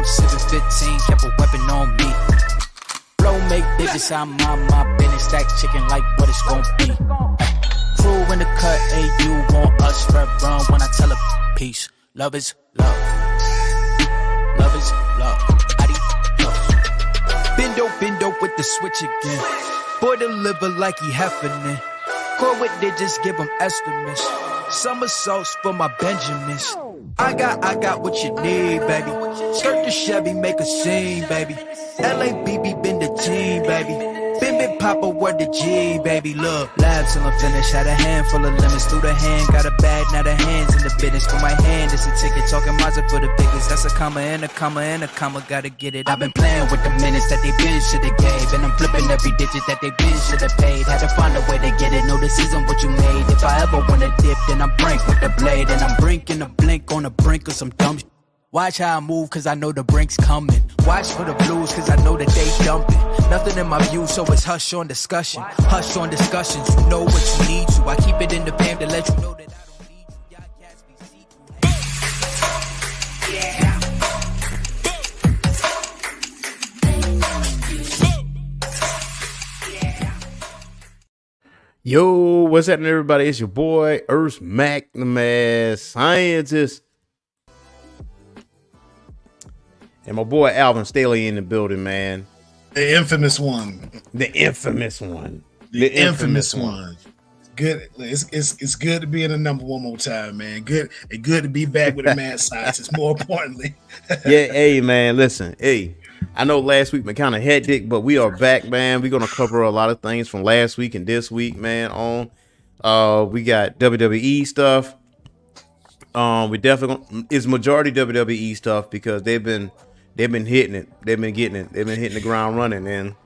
I'm sipping 15, kept a weapon on me. Flow make digits, I'm on my business. Stack chicken like what it's gon' be. Crew in the cut, hey, you want us red run when I tell a peace. Love is love. Love is love. Bendo with the switch again. Boy deliver like he heffing. Grow with digits, give him estimates. Somersaults for my Benjamins. I got what you need, baby. Skirt the Chevy, make a scene, baby. LABB been the team, baby. Bim Papa, word the G, baby. Look, labs till I'm finished. Had a handful of lemons through the hand. Got a bag, now the hands in the business. For my hand, it's a ticket. Talking Mazda for the biggest. That's a comma and a comma and a comma. Gotta get it. I've been playing with the minutes that they been shoulda gave. And I'm flipping every digit that they been shoulda paid. Had to find a way to get it. No, this isn't what you made. If I ever wanna dip, then I'm brink with the blade. And I'm brinking a blink on the brink of some dumb shit. Watch how I move, cause I know the brink's coming. Watch for the blues, cause I know that they dumping. Nothing in my view, so it's hush on discussion. Hush on discussions, you know what you need to. I keep it in the fam to let you know that I don't need you. Y'all cats be see-through. Yo, what's happening, everybody? It's your boy, Earth Mac, the Mad Scientist. And my boy Alvin Staley in the building, man. The infamous one. The infamous one. Good. It's good to be in the number one more time, man. Good to be back with the Mad Scientist. More importantly. Yeah, hey man, listen. Hey, I know last week been kind of hectic, but we are back, man. We're gonna cover a lot of things from last week and this week, man. We got WWE stuff. We definitely it's majority WWE stuff because they've been hitting it. They've been getting it. They've been hitting the ground running, and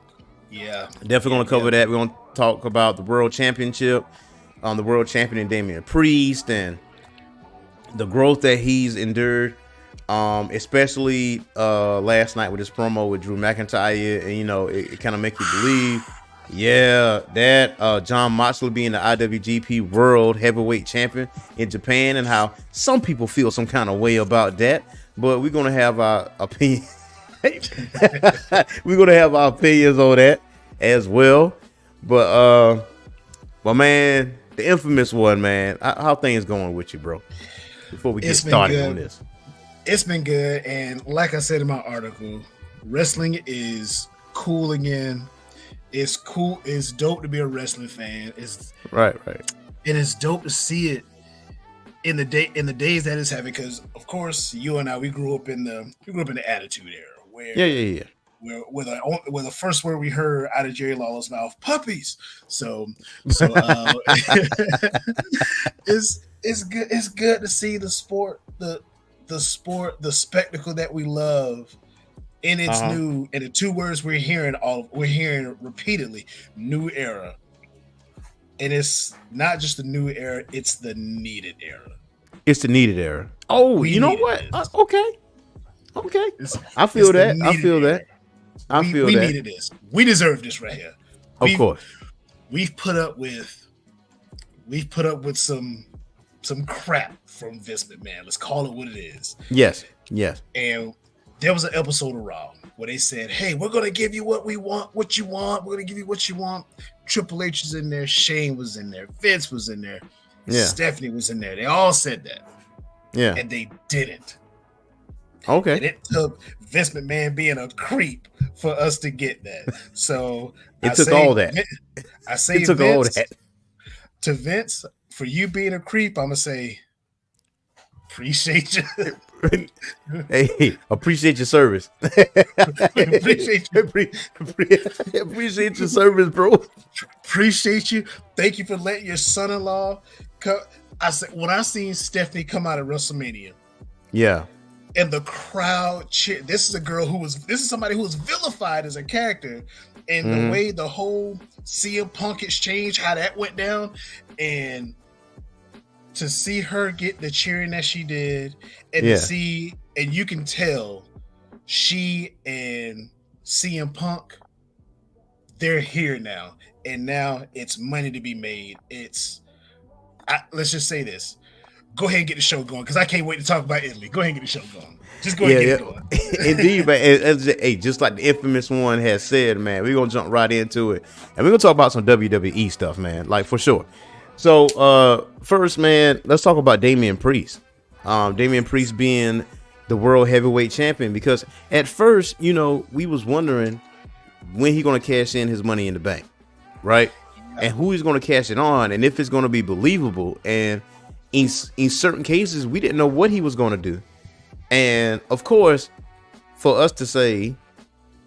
yeah, definitely gonna cover that. We're gonna talk about the World Championship, the World Champion Damian Priest, and the growth that he's endured, especially last night with his promo with Drew McIntyre, and you know it kind of make you believe, yeah, that John Moxley being the IWGP World Heavyweight Champion in Japan, and how some people feel some kind of way about that. But we're gonna have our opinion. We're gonna have our opinions on that as well. But man, the infamous one, man. How things going with you, bro? Before we get started on this, it's been good. And like I said in my article, wrestling is cool again. It's cool. It's dope to be a wrestling fan. It's right. And it's dope to see it in the days that it's having, because of course you and I we grew up in the Attitude Era where where the first word we heard out of Jerry Lawler's mouth, puppies. So it's good to see the sport, the spectacle that we love in its new, and the two words we're hearing repeatedly, new era. And it's not just the new era, it's the needed era. It's the needed era. Oh, you know what? Okay. I feel that. We needed this. We deserve this right here. Of course. We've put up with some crap from Vince McMahon. Let's call it what it is. Yes. And there was an episode of Raw where they said, "Hey, we're gonna give you what you want. We're gonna give you what you want." Triple H was in there, Shane was in there, Vince was in there, Stephanie was in there. They all said that, and they didn't. Okay, and it took Vince McMahon being a creep for us to get that. So it took all that. I say all that to Vince, for you being a creep. I'm gonna say appreciate you. Hey, appreciate your service. Appreciate your service, bro. Appreciate you. Thank you for letting your son-in-law come. I said when I seen Stephanie come out of WrestleMania, and the crowd cheer. This is somebody who was vilified as a character, and the way the whole CM Punk exchange, how that went down, and to see her get the cheering that she did, and to see, and you can tell she and CM Punk, they're here now, and now it's money to be made. Let's just say this: go ahead and get the show going because I can't wait to talk about Italy. Go ahead and get the show going. Just go ahead and get it going. Indeed, but hey, just like the infamous one has said, man, we're gonna jump right into it, and we're gonna talk about some WWE stuff, man, like for sure. So, first, man, let's talk about Damian Priest. Damian Priest being the world heavyweight champion, because at first, you know, we was wondering when he gonna cash in his Money in the Bank, right? And who he's gonna cash it on, and if it's gonna be believable. And in certain cases, we didn't know what he was gonna do. And of course, for us to say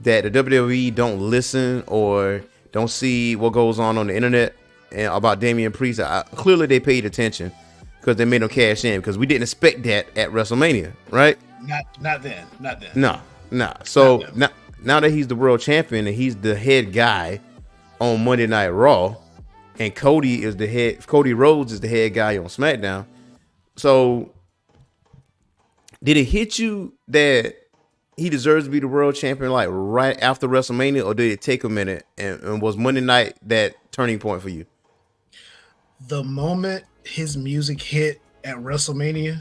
that the WWE don't listen or don't see what goes on the internet and about Damian Priest, clearly they paid attention because they made him cash in, because we didn't expect that at WrestleMania, right? Not then. No. So now that he's the world champion and he's the head guy on Monday Night Raw, and Cody Rhodes is the head guy on SmackDown. So did it hit you that he deserves to be the world champion like right after WrestleMania, or did it take a minute, and was Monday night that turning point for you? The moment his music hit at WrestleMania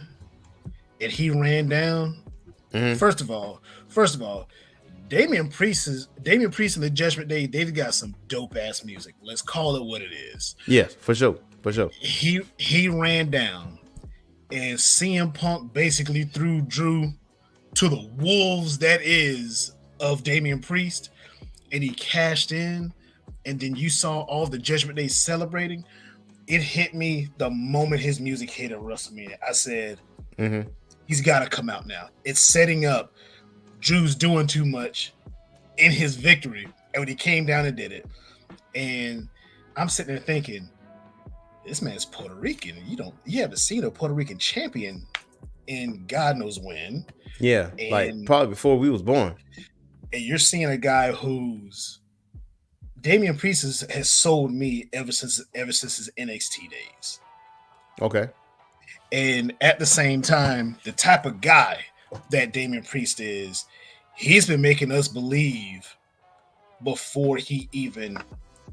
and he ran down, first of all, Damian Priest and the Judgment Day, they've got some dope ass music. Let's call it what it is. Yes, for sure. He ran down, and CM Punk basically threw Drew to the wolves that is of Damian Priest, and he cashed in. And then you saw all the Judgment Day celebrating. It hit me the moment his music hit at WrestleMania. I said, he's got to come out now. It's setting up Drew's doing too much in his victory. And when he came down and did it, and I'm sitting there thinking, this man's Puerto Rican. You haven't seen a Puerto Rican champion in God knows when. Yeah, and like probably before we was born. And you're seeing a guy who's Damian Priest has sold me ever since his NXT days. Okay. And at the same time, the type of guy that Damian Priest is, he's been making us believe before he even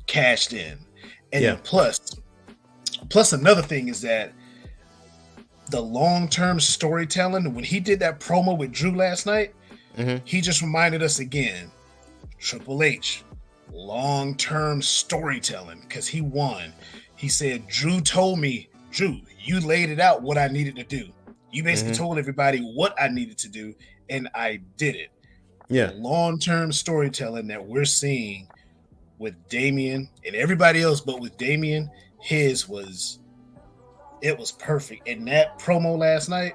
cashed in. And then plus another thing is that the long-term storytelling, when he did that promo with Drew last night, he just reminded us again, Triple H, long-term storytelling, because he won. He said, Drew told me, Drew, you laid it out what I needed to do. You basically told everybody what I needed to do, and I did it. Yeah. The long-term storytelling that we're seeing with Damian and everybody else, but with Damian, it was perfect. And that promo last night,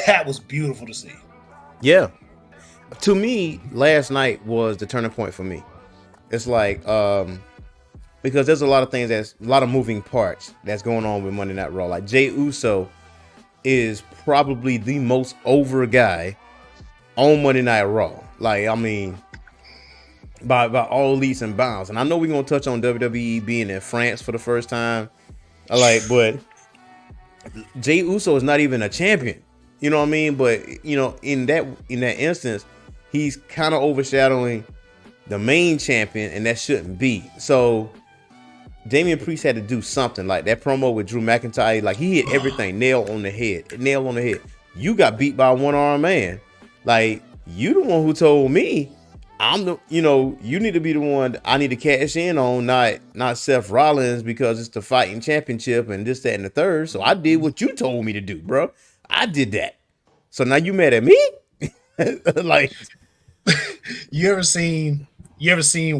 that was beautiful to see. Yeah. To me, last night was the turning point for me. It's like, because there's a lot of things, a lot of moving parts that's going on with Monday Night Raw. Like Jey Uso is probably the most over guy on Monday Night Raw. Like, I mean, by all leaps and bounds. And I know we're going to touch on WWE being in France for the first time. But Jey Uso is not even a champion. You know what I mean? But, you know, in that instance, he's kind of overshadowing the main champion, and that shouldn't be. So Damian Priest had to do something. Like that promo with Drew McIntyre, like he hit everything nail on the head. You got beat by a one-armed man. Like, you the one who told me you need to be the one I need to cash in on, not Seth Rollins, because it's the fighting championship and this, that, and the third. So I did what you told me to do, bro. I did that. So now you mad at me? Like, you ever seen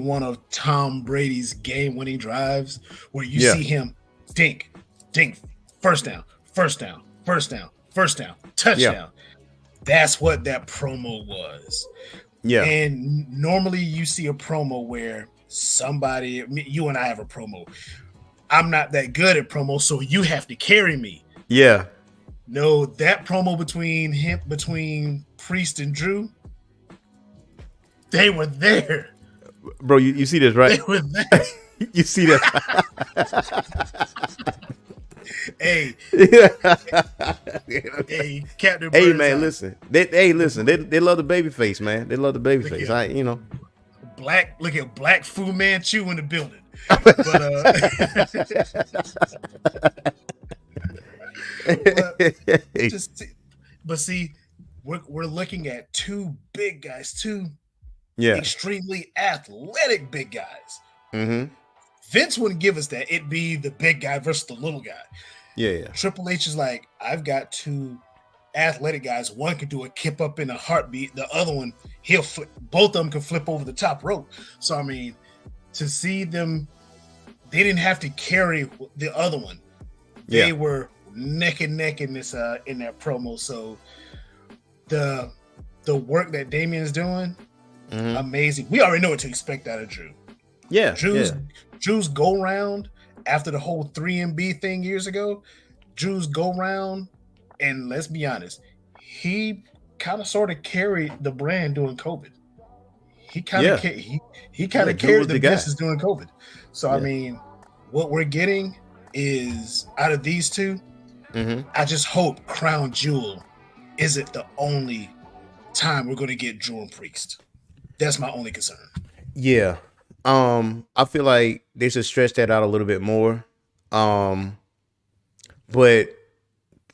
one of Tom Brady's game-winning drives where you see him dink, first down, touchdown. Yeah. That's what that promo was. Yeah. And normally you see a promo where you and I have a promo. I'm not that good at promo, so you have to carry me. Yeah. No, that promo between Priest and Drew, they were there. Bro, you see this, right? They were there. You see that? Hey, Captain. Hey, man, listen. They love the baby face, man. They love the baby face. Look at Black Fu Manchu in the building. But But see, we're looking at two big guys, two extremely athletic big guys. Mm-hmm. Vince wouldn't give us that. It'd be the big guy versus the little guy. Yeah. Triple H is like, I've got two athletic guys. One could do a kip up in a heartbeat. The other one, both of them can flip over the top rope. So I mean, to see them, they didn't have to carry the other one. They were neck and neck in this in that promo. So the work that Damian is doing, amazing. We already know what to expect out of Drew. Yeah. Drew's go round after the whole 3MB thing years ago. Drew's go round, and let's be honest, he kind of sort of carried the brand during COVID. He kind of carried the business during COVID. So I mean, what we're getting is out of these two. I just hope Crown Jewel isn't the only time we're going to get Drew and Priest. That's my only concern. Yeah. I feel like they should stretch that out a little bit more. But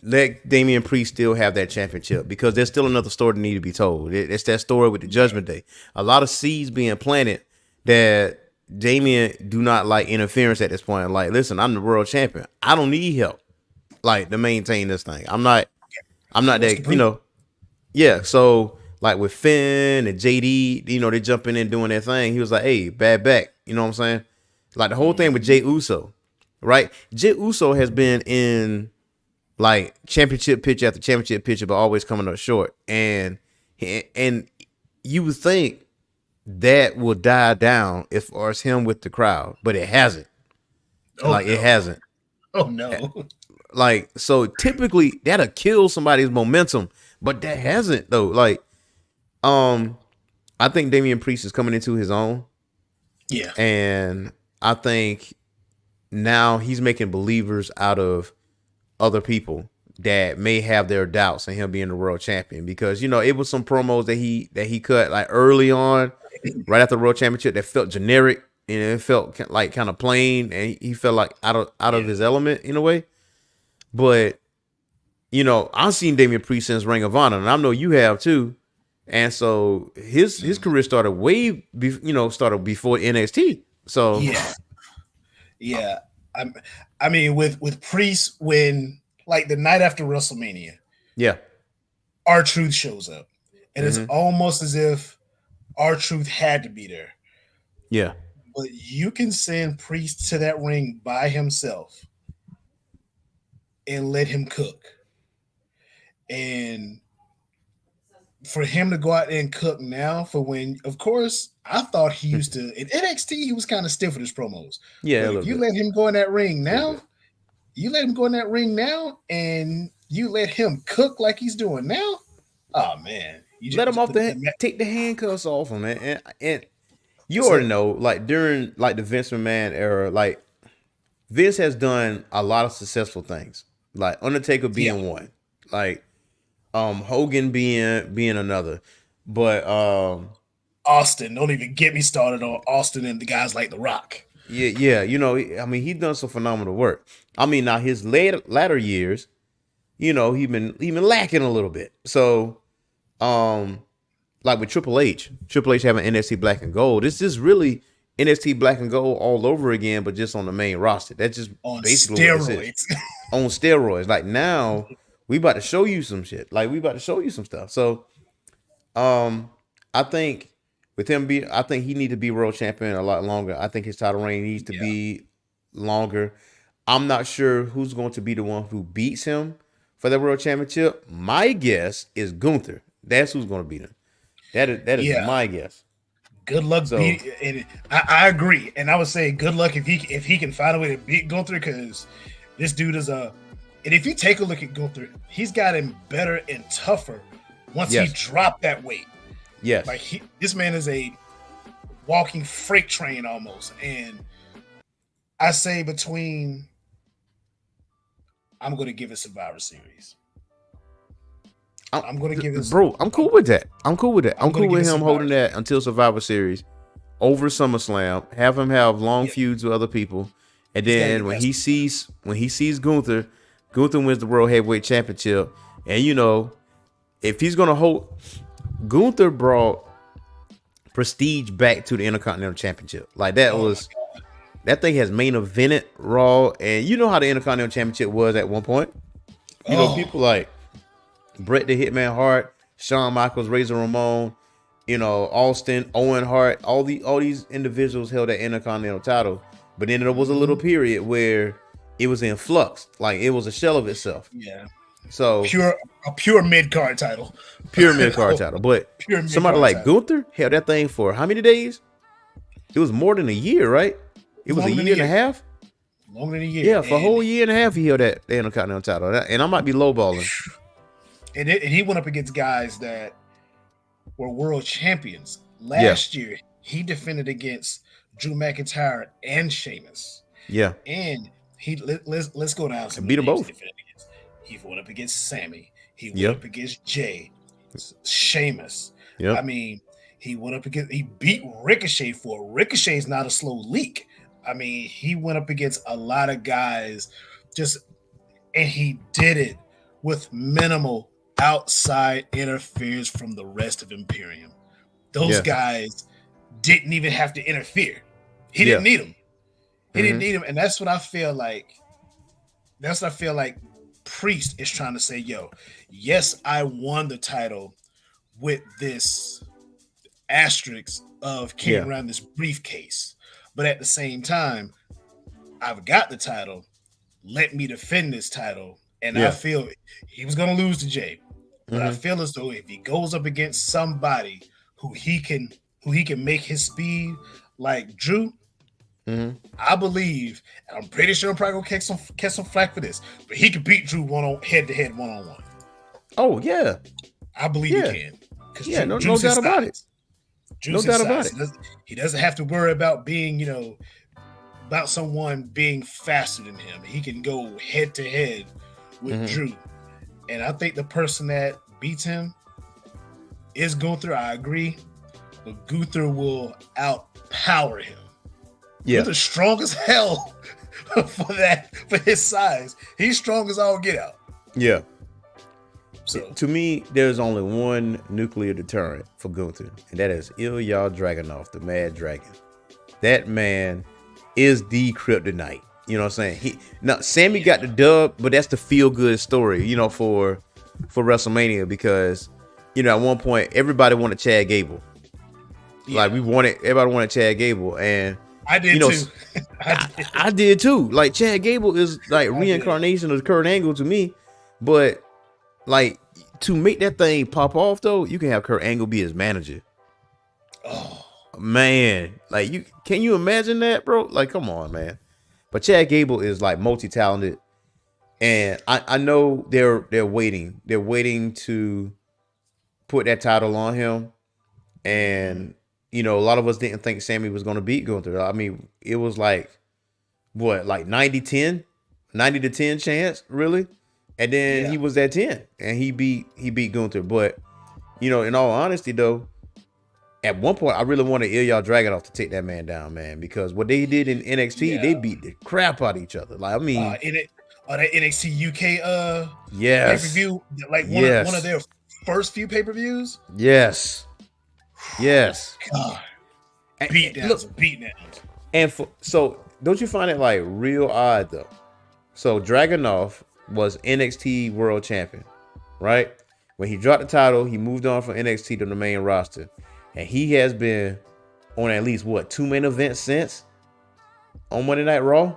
let Damian Priest still have that championship, because there's still another story that need to be told. It's that story with the Judgment Day. A lot of seeds being planted that Damian do not like interference at this point. Like, listen, I'm the world champion. I don't need help, like, to maintain this thing. I'm not that, you know. Yeah, so like with Finn and JD, you know, they jumping in doing their thing. He was like, hey, bad back. You know what I'm saying? Like the whole thing with Jey Uso, right? Jey Uso has been in like championship pitch after championship pitch, but always coming up short. And you would think that will die down as far as him with the crowd, but it hasn't. It hasn't. Oh no. Like, so typically that'll kill somebody's momentum, but that hasn't though. Like, I think Damian Priest is coming into his own. Yeah. And I think now he's making believers out of other people that may have their doubts in him being the world champion, because, you know, it was some promos that he cut like early on, right after the world championship, that felt generic and it felt like kind of plain, and he felt like out of his element in a way. But, you know, I've seen Damian Priest since Ring of Honor, and I know you have too. And so his career started started before NXT. So yeah. I mean, with Priest, when like the night after WrestleMania, R-Truth shows up, and it's almost as if R-Truth had to be there. Yeah, but you can send Priest to that ring by himself and let him cook, and for him to go out and cook now, for when, of course, I thought he used to in NXT, he was kind of stiff with his promos. Yeah, if you let him go in that ring now, and you let him cook like he's doing now. Oh man, you let him off take the handcuffs off him, man. And you already know, like during like the Vince McMahon era, like Vince has done a lot of successful things, like Undertaker being one, like Hogan being another, but Austin, don't even get me started on Austin and the guys like The Rock. Yeah, you know, I mean, he's done some phenomenal work. I mean, now his latter years, you know, he been lacking a little bit. So, like with Triple H having NXT Black and Gold, it's just really NXT Black and Gold all over again, but just on the main roster. That's just on basically steroids. On steroids. Like now, we about to show you some shit. Like we about to show you some stuff. So, I think with him I think he needs to be world champion a lot longer. I think his title reign needs to be longer. I'm not sure who's going to be the one who beats him for the world championship. My guess is Gunther. That's who's going to beat him. That is my guess. Good luck. I agree, and I would say good luck if he can find a way to beat Gunther, because this dude is and if you take a look at Gunther, he's gotten better and tougher once he dropped that weight. Yes, like this man is a walking freight train almost, and I say I'm going to give it Survivor Series. I'm going to give it. Bro, I'm cool with that. I'm cool with him holding that until Survivor Series over SummerSlam. Have him have long feuds with other people, and then when he sees Gunther Gunther wins the World Heavyweight Championship. And, you know, if he's going to hold... Gunther brought prestige back to the Intercontinental Championship. Like, that thing has main evented Raw. And you know how the Intercontinental Championship was at one point? You know, people like Bret the Hitman Hart, Shawn Michaels, Razor Ramon, you know, Austin, Owen Hart, all these individuals held that Intercontinental title. But then there was a little period where it was in flux, like it was a shell of itself. Yeah. So a pure mid card title. Pure mid card title. But somebody like Gunther held that thing for how many days? It was more than a year, right? It was a year and a half. Longer than a year. Yeah, for a whole year and a half he held that Intercontinental title. And I might be lowballing. And he went up against guys that were world champions. Last year, he defended against Drew McIntyre and Sheamus. Yeah. And let's go down some. And beat them both. He went up against Sammy. He went up against Jay. Sheamus. Yep. I mean, he beat Ricochet for Ricochet's not a slow leak. I mean, he went up against a lot of guys and he did it with minimal outside interference from the rest of Imperium. Those guys didn't even have to interfere. He didn't need them. He didn't need them. And that's what I feel like. Priest is trying to say, yo, yes, I won the title with this asterisk of carrying around this briefcase. But at the same time, I've got the title. Let me defend this title. And I feel he was going to lose to Jay. But I feel as though if he goes up against somebody who he can make his speed like Drew, I believe, and I'm pretty sure I'm probably gonna catch some flack for this, but he can beat Drew head-to-head, one-on-one. Oh yeah, I believe he can. No doubt about it. No doubt about it. He doesn't have to worry about being, about someone being faster than him. He can go head-to-head with Drew. And I think the person that beats him is Gunther. I agree. But Gunther will outpower him. Yeah. Gunther's strong as hell for his size. He's strong as all get out. Yeah. So to me, there's only one nuclear deterrent for Gunther, and that is Ilja Dragunov, the Mad Dragon. That man is the kryptonite. You know what I'm saying? Sammy got the dub, but that's the feel-good story, for WrestleMania, because, at one point, everybody wanted Chad Gable. Yeah. Like, everybody wanted Chad Gable, and I did too. I did too. Like, Chad Gable is like reincarnation of Kurt Angle to me, but like, to make that thing pop off though, you can have Kurt Angle be his manager. Oh man, like can you imagine that, bro? Like, come on, man. But Chad Gable is like multi-talented, and I know they're waiting. They're waiting to put that title on him, and a lot of us didn't think Sammy was going to beat Gunther. I mean, it was like what, like 90-10 to 10 chance, really, and then he was at 10, and he beat Gunther. But in all honesty, though, at one point, I really wanted Ilja Dragunov to take that man down, man, because what they did in NXT, they beat the crap out of each other. Like, I mean, that NXT UK pay-per-view, like one of their first few pay-per-views. Yes. God. Beat downs. And so don't you find it like real odd though? So Dragunov was NXT World Champion, right? When he dropped the title, he moved on from NXT to the main roster. And he has been on at least 2 main events since on Monday Night Raw.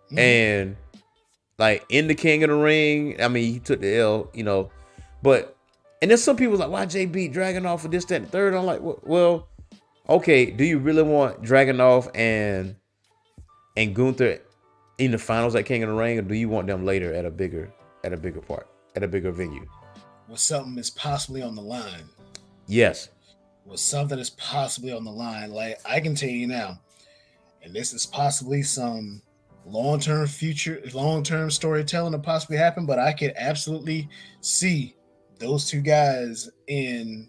Mm-hmm. And like in the King of the Ring, I mean, he took the L, but and then some people like, why Jay beat Dragunov for this, that, and third? I'm like, well, okay, do you really want Dragunov and Gunther in the finals at King of the Ring, or do you want them later at a bigger venue? Well, something is possibly on the line. Yes. Well, something is possibly on the line. Like, I can tell you now, and this is possibly some long-term storytelling to possibly happen, but I could absolutely see those two guys in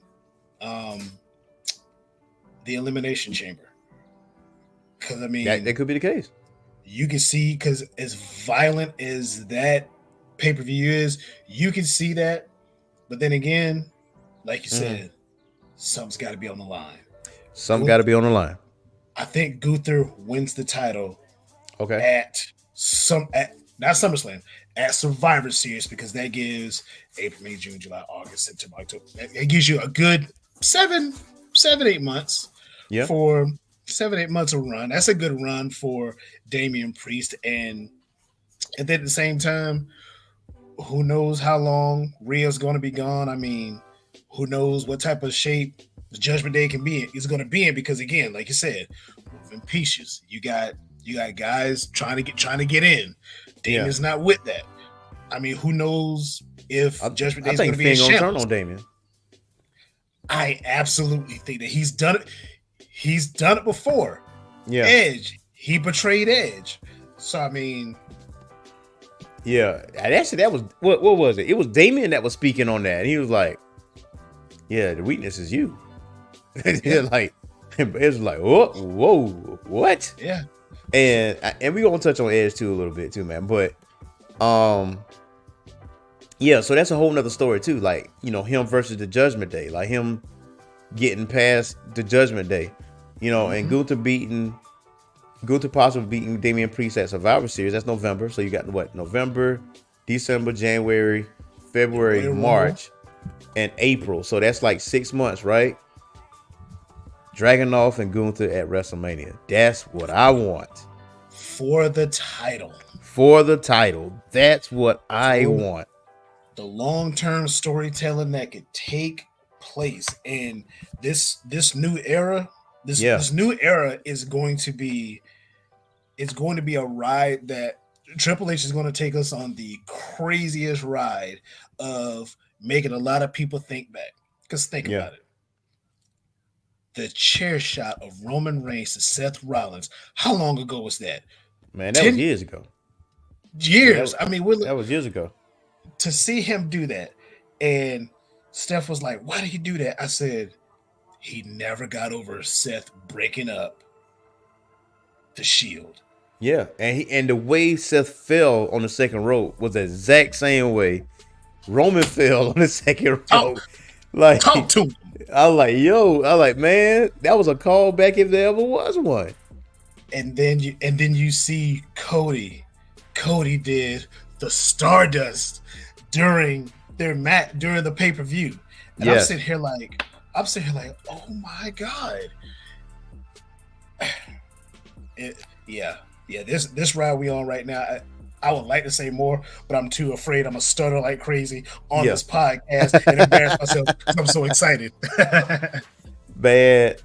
the Elimination Chamber. Because, I mean, that could be the case. you can see, because as violent as that pay-per-view is, you can see that. But then again, like you said, something's got to be on the line. Something got to be on the line. I think Gunther wins the title. Okay. At not SummerSlam, at Survivor Series, because that gives April, May, June, July, August, September, October. It gives you a good 8 months. Yeah. For 7-8 months of run. That's a good run for Damian Priest. And then at the same time, who knows how long Rhea's going to be gone? I mean, who knows what type of shape the Judgment Day can be in, is going to be in, because again, like you said, moving pieces. You got guys trying to get in. Damian's not with that. I mean, who knows if Judgment Day is going to be in shambles. Turn on Damian. I absolutely think that he's done it. He's done it before. Yeah. Edge. He betrayed Edge. So I mean, yeah. Actually, that was what was it? It was Damian that was speaking on that. And he was like, "Yeah, the weakness is you." Yeah. Like, it's like, whoa, what? Yeah. And we gonna touch on Edge too a little bit too, man. But yeah. So that's a whole nother story too. Like, you know, him versus the Judgment Day. Like him getting past the Judgment Day. You know, and Gunther possibly beating Damian Priest at Survivor Series. That's November. So you got what? November, December, January, February, March, and April. So that's like 6 months, right? Dragunov and Gunther at WrestleMania. That's what I want. For the title. That's what I want. The long-term storytelling that could take place. And this new era. This new era is going to be, it's going to be a ride that Triple H is going to take us on, the craziest ride of making a lot of people think back. Because think about it. The chair shot of Roman Reigns to Seth Rollins. How long ago was that? Man, that was years ago. Years. That was years ago. To see him do that. And Steph was like, why did he do that? I said, he never got over Seth breaking up the Shield. Yeah, and the way Seth fell on the second rope was the exact same way Roman fell on the second rope. Talk to him. I was like, man, that was a callback if there ever was one. And then you see Cody. Cody did the Stardust during the pay-per-view. And I'm sitting here like, oh my God. This ride we on right now, I would like to say more, but I'm too afraid I'm going to stutter like crazy on this podcast and embarrass myself because I'm so excited. Man,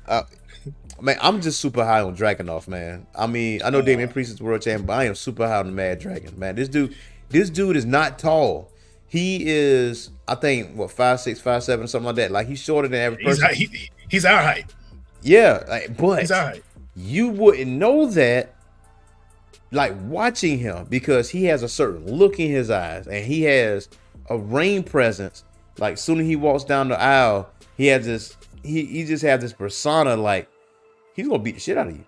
I'm just super high on Dragunov, man. I mean, I know Damian Priest is the world champion, but I am super high on the Mad Dragon, man. This dude is not tall. He is, I think, 5'6", 5'7", something like that. Like, he's shorter than average person. He's our height. Yeah, but he's our height. You wouldn't know that, like, watching him, because he has a certain look in his eyes, and he has a ring presence. Like, soon as he walks down the aisle, he has this. He just has this persona, like he's gonna beat the shit out of you.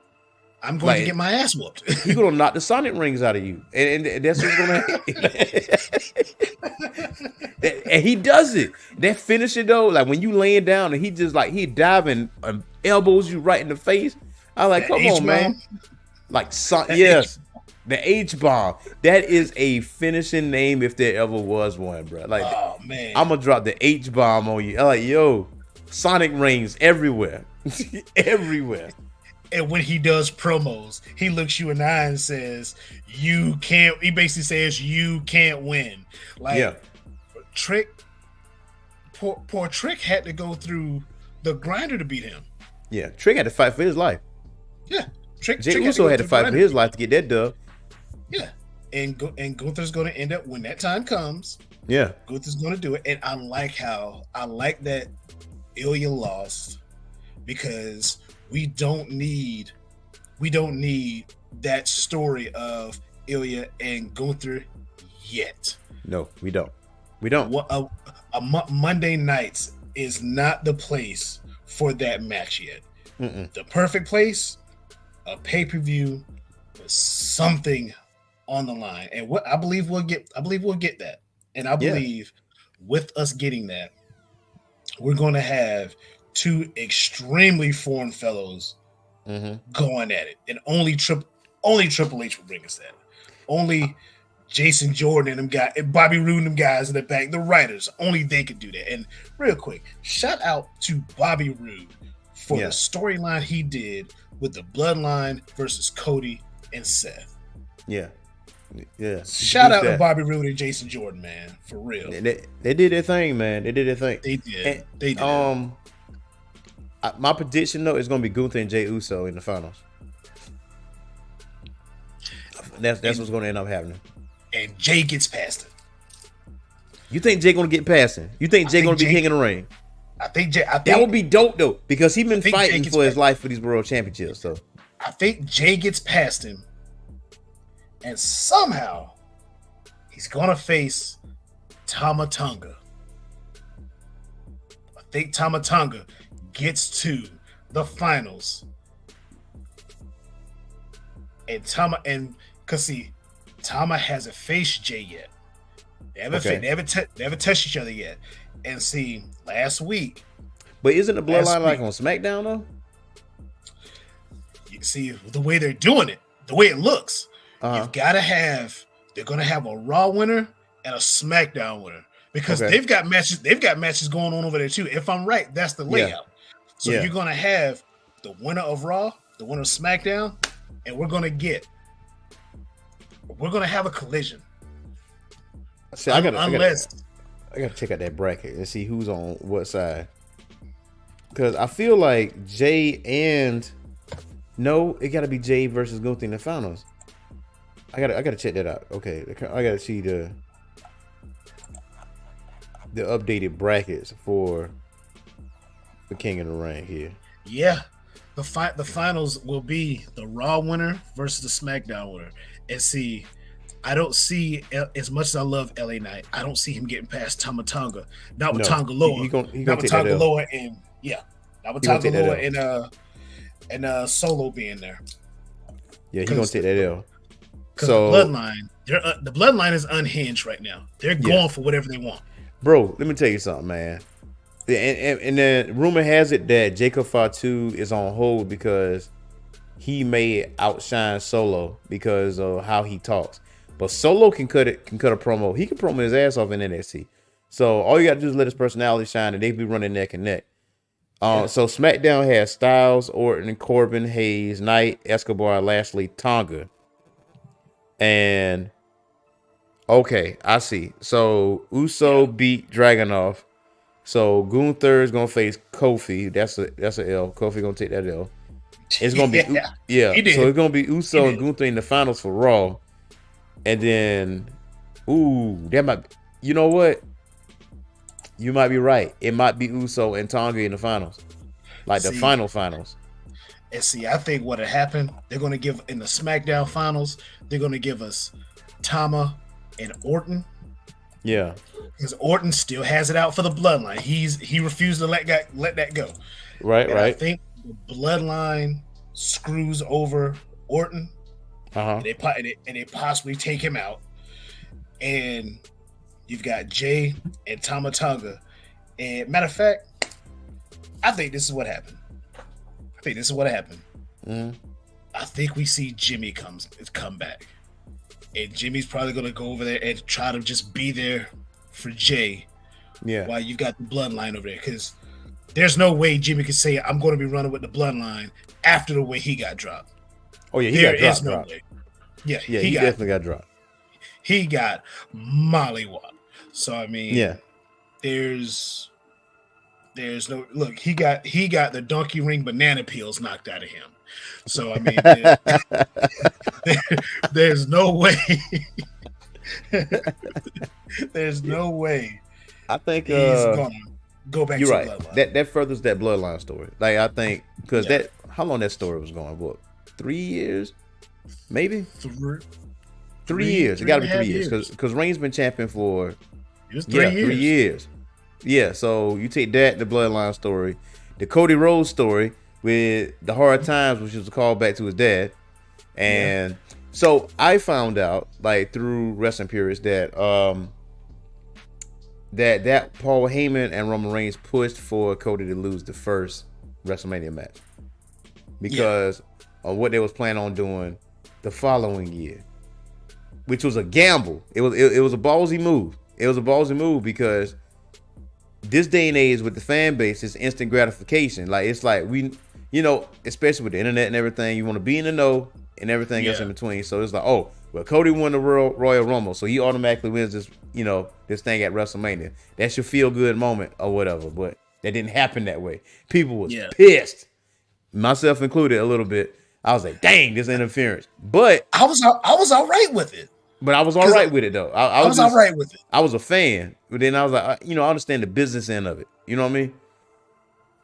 I'm going to get my ass whooped. He's gonna knock the Sonic rings out of you, and that's what's gonna happen. And he does it. That finisher though, like when you laying down and he just like he diving and elbows you right in the face. I'm like, come on, man. Like, yes, the H-bomb. That is a finishing name if there ever was one, bro. Like, oh man, I'm gonna drop the H-bomb on you. I'm like, yo, Sonic rings everywhere, everywhere. And when he does promos, he looks you in the eye and says, "You can't." He basically says, "You can't win." Like, Trick, poor Trick had to go through the grinder to beat him. Yeah, Trick had to fight for his life. Yeah, Trick Uso had to fight for his life to get that dub. Yeah, and Gunther's going to end up when that time comes. Yeah, Gunther's going to do it, and I like that Ilja lost, because we don't need that story of Ilja and Gunther yet. No, we don't. We don't. Monday nights is not the place for that match yet. Mm-mm. The perfect place, a pay-per-view something on the line, and what I believe we'll get that, and I believe with us getting that, we're going to have two extremely foreign fellows going at it, and only Triple H will bring us that. Only Jason Jordan and them guys, and Bobby Roode and them guys in the back, the writers, only they could do that. And real quick, shout out to Bobby Roode for the storyline he did with the Bloodline versus Cody and Seth. Yeah. Shout out to Bobby Roode and Jason Jordan, man, for real. They did their thing, man. They did their thing. They did. They did. My prediction though is going to be Gunther and Jey Uso in the finals. That's what's going to end up happening. And Jay gets past it. You think Jay going to get past him? You think Jay going to be king in the ring? I think Jay. That would be dope though, because he's been fighting for his life for these world championships. So I think Jay gets past him, and somehow he's gonna face Tama Tonga. I think Tama Tonga gets to the finals, and Tama hasn't faced Jay yet. They haven't touched each other yet. And see, last week. But isn't the Bloodline like on SmackDown though? You see the way they're doing it, the way it looks. You've got to have. They're going to have a Raw winner and a SmackDown winner because they've got matches. They've got matches going on over there too. If I'm right, that's the layout. So you're going to have the winner of Raw, the winner of SmackDown, and we're going to have a collision. See, I gotta check out that bracket and see who's on what side. Because I feel like Jay it gotta be Jay versus Gunther in the finals. I gotta check that out. Okay, I gotta see the updated brackets for the King of the Ring here. Yeah, the finals will be the Raw winner versus the SmackDown winner. And see, I don't see, as much as I love LA Knight, I don't see him getting past Tama Tonga. Not with Tonga Loa. Not with Tonga Loa and Solo being there. Yeah, he's gonna take that L. So the bloodline is unhinged right now. They're going for whatever they want. Bro, let me tell you something, man. And then rumor has it that Jacob Fatu is on hold because he may outshine Solo because of how he talks. But Solo can cut a promo. He can promo his ass off in NXT. So all you got to do is let his personality shine, and they be running neck and neck. So SmackDown has Styles, Orton, Corbin, Hayes, Knight, Escobar, Lashley, Tonga. And okay, I see. So Uso beat Dragunov. So Gunther is gonna face Kofi. That's a L. Kofi gonna take that L. It's gonna be So it's gonna be Uso and Gunther in the finals for Raw. And then, that might. You know what? You might be right. It might be Uso and Tonga in the finals, the finals. And see, I think what had happened, they're going to give in the SmackDown finals. They're going to give us Tama and Orton. Yeah, because Orton still has it out for the Bloodline. He refused to let that go. Right. I think the Bloodline screws over Orton. And they possibly take him out, and you've got Jay and Tama Tonga. And matter of fact, I think this is what happened. I think we see Jimmy come back, and Jimmy's probably gonna go over there and try to just be there for Jay. Yeah. While you've got the Bloodline over there, because there's no way Jimmy could say I'm going to be running with the Bloodline after the way he got dropped. Oh yeah, he got dropped. Yeah, he definitely got dropped. He got mollywopped. So I mean, there's no look. He got the donkey ring banana peels knocked out of him. So I mean, there's no way. There's no way. I think he's gonna go back. You're to right. Bloodline. That furthers that Bloodline story. Like I think because how long that story was going? What, 3 years? Maybe 3 years. It got to be 3 years because Reigns been champion for 3 years. Yeah, so you take that, the Bloodline story, the Cody Rhodes story with the hard times, which was a call back to his dad, And so I found out, like, through Wrestling Purists, that that Paul Heyman and Roman Reigns pushed for Cody to lose the first WrestleMania match because of what they was planning on doing the following year, which was a gamble. It was a ballsy move. It was a ballsy move because this day and age with the fan base is instant gratification. Like, it's like we, especially with the internet and everything, you want to be in the know and everything else in between. So it's like, oh, well, Cody won the Royal Rumble, so he automatically wins this, this thing at WrestleMania. That's your feel good moment or whatever. But that didn't happen that way. People was pissed, myself included, a little bit. I was like, dang, this interference. But I was all right with it. But I was all right with it, though. I was all right with it. I was a fan. But then I was like, I understand the business end of it. You know what I mean?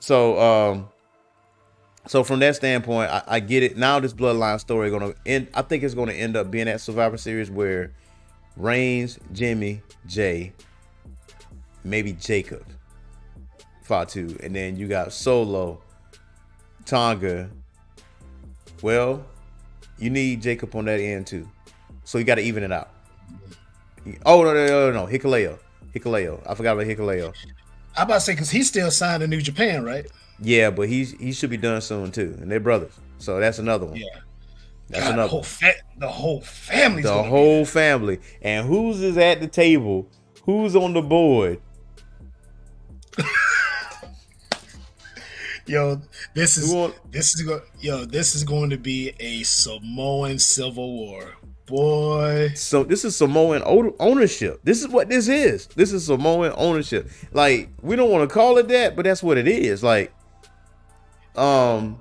So, so from that standpoint, I get it. Now this bloodline story gonna end. I think it's gonna end up being that Survivor Series where Reigns, Jimmy, Jay, maybe Jacob, Fatu, and then you got Solo, Tonga. Well, you need Jacob on that end too. So you got to even it out. Oh, no. Hikuleo. I forgot about Hikuleo. I'm about to say, because he's still signed to New Japan, right? Yeah, but he should be done soon too. And they're brothers. So that's another one. Yeah. That's another one. The whole family. The whole family. And who's is at the table? Who's on the board? Yo, this is going to be a Samoan civil war, boy. So this is Samoan ownership. This is what this is. This is Samoan ownership. Like, we don't want to call it that, but that's what it is. Like, The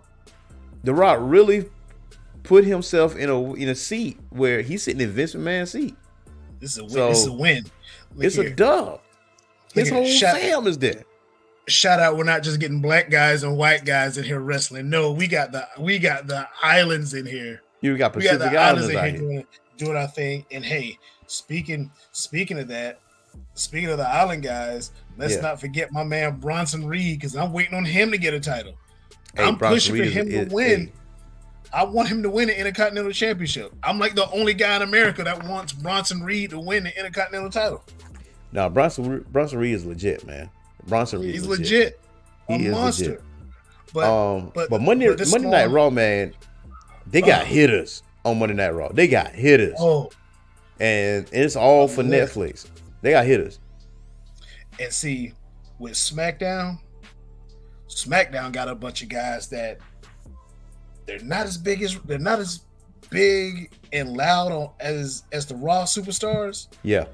Rock really put himself in a seat where he's sitting in Vince McMahon's seat. This is a win. This is a win. It's a dub. His whole fam is there. Shout out, we're not just getting black guys and white guys in here wrestling. No, we got the islands in here. You got Pacific Islanders in here doing our thing. And hey, speaking of that, speaking of the island guys, let's not forget my man Bronson Reed, because I'm waiting on him to get a title. Hey, I'm pushing for him to win. I want him to win the Intercontinental Championship. I'm like the only guy in America that wants Bronson Reed to win the Intercontinental title. No, Bronson Reed is legit, man. Bronson Reed is legit. He is monster. Legit. But Monday Night Raw, man, they got hitters on Monday Night Raw. They got hitters. And it's all for Netflix. They got hitters. And see, with SmackDown got a bunch of guys that they're not as big and loud as the Raw superstars. Yeah.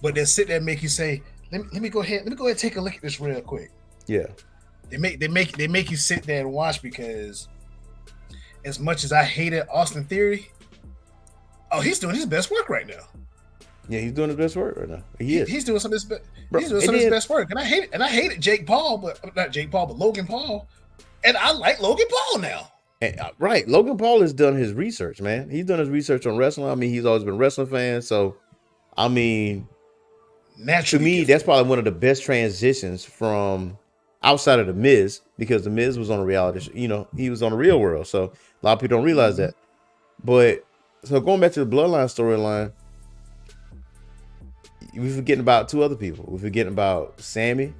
But they sit there and make you say, let me go ahead and take a look at this real quick. Yeah. They make you sit there and watch, because as much as I hated Austin Theory, he's doing his best work right now. Yeah, he's doing his best work right now. He's doing some of his best work. And I hated Jake Paul, but not Jake Paul, but Logan Paul. And I like Logan Paul now. And, right. Logan Paul has done his research, man. He's done his research on wrestling. I mean, he's always been a wrestling fan. So, I mean, naturally, to me, that's probably one of the best transitions from outside of The Miz, because The Miz was on a reality show. He was on the Real World. So, a lot of people don't realize that. But, so going back to the Bloodline storyline, we're forgetting about two other people. We're forgetting about Sammy.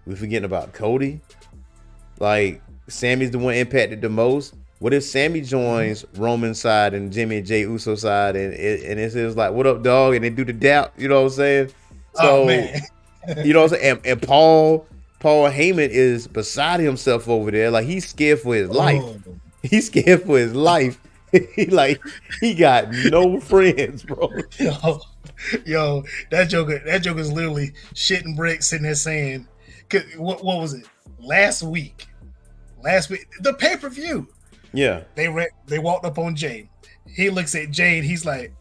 We're forgetting about Cody. Like, Sammy's the one impacted the most. What if Sammy joins Roman's side and Jimmy and Jey Uso side, and it says like, "What up, dog?" and they do the dap. You know what I'm saying? So, man. You know what I'm saying? And Paul Heyman is beside himself over there. Like, he's scared for his life. He's scared for his life. he got no friends, bro. Yo, that Joker's literally shitting bricks sitting there saying, what was it? Last week, the pay-per-view. Yeah. They walked up on Jay. He looks at Jay and he's like,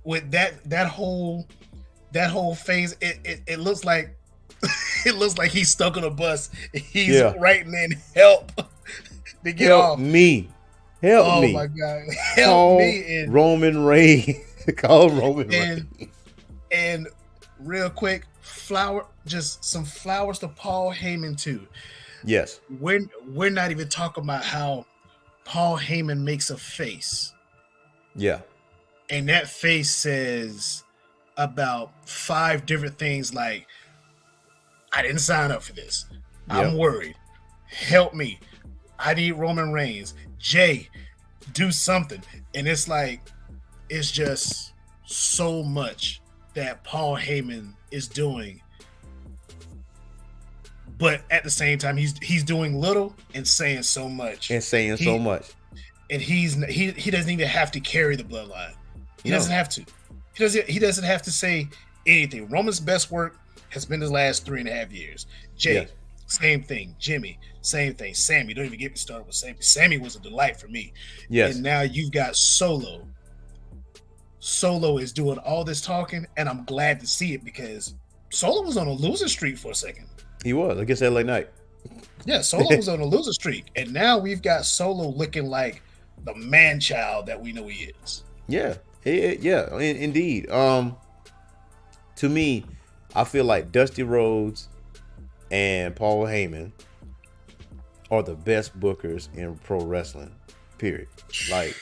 with that whole phase, it looks like he's stuck on a bus. He's writing in help to get off. Help me. Oh my God. Help me. And Roman Reigns. Call Roman Reigns. And real quick, just some flowers to Paul Heyman too. Yes. We're not even talking about how Paul Heyman makes a face. Yeah. And that face says about 5 different things like, I didn't sign up for this. Yep. I'm worried. Help me. I need Roman Reigns. Jay, do something. And it's like, it's just so much that Paul Heyman is doing. But at the same time, he's doing little and saying so much. And saying so much. And he doesn't even have to carry the bloodline. He doesn't have to. He doesn't have to say anything. Roman's best work has been his last 3.5 years. Jay, same thing. Jimmy, same thing. Sammy, don't even get me started with Sammy. Sammy was a delight for me. Yes. And now you've got Solo. Solo is doing all this talking, and I'm glad to see it because Solo was on a losing streak for a second. He was against LA Knight. Yeah, Solo was on a losing streak, and now we've got Solo looking like the man child that we know he is. Yeah, indeed. To me, I feel like Dusty Rhodes and Paul Heyman are the best bookers in pro wrestling. Period. Like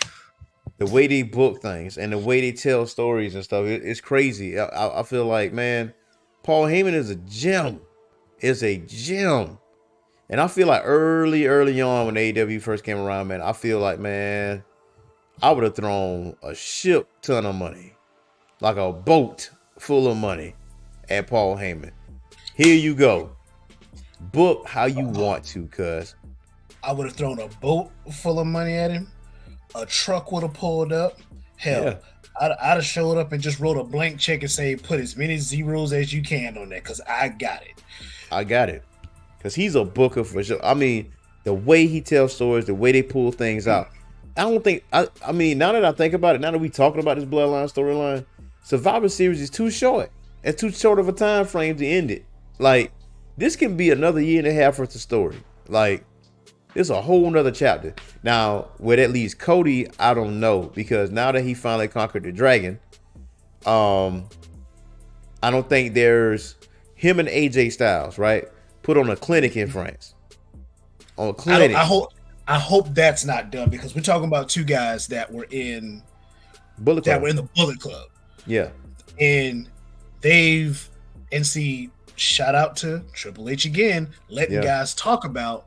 the way they book things and the way they tell stories and stuff, it's crazy. I feel like, man, Paul Heyman is a gem. Is a gem. And I feel like early on when AEW first came around, man, I feel like, man, I would have thrown a shit ton of money, like a boat full of money at Paul Heyman. Here you go. Book how you want to, cuz. I would have thrown a boat full of money at him. A truck would have pulled up. Hell, yeah. I'd have showed up and just wrote a blank check and say, put as many zeros as you can on that, because I got it. I got it. Because he's a booker for sure. I mean, the way he tells stories, the way they pull things out. I don't think, I mean, now that I think about it, now that we talking about this Bloodline storyline, Survivor Series is too short. It's too short of a time frame to end it. Like, this can be another 1.5 years worth of story. Like, it's a whole nother chapter. Now, where that leaves Cody, I don't know. Because now that he finally conquered the dragon, I don't think there's him and AJ Styles, right? Put on a clinic in France. On a clinic. I hope that's not done because we're talking about 2 guys that were in Bullet Club. That were in the Bullet Club. Yeah. And shout out to Triple H again, letting guys talk about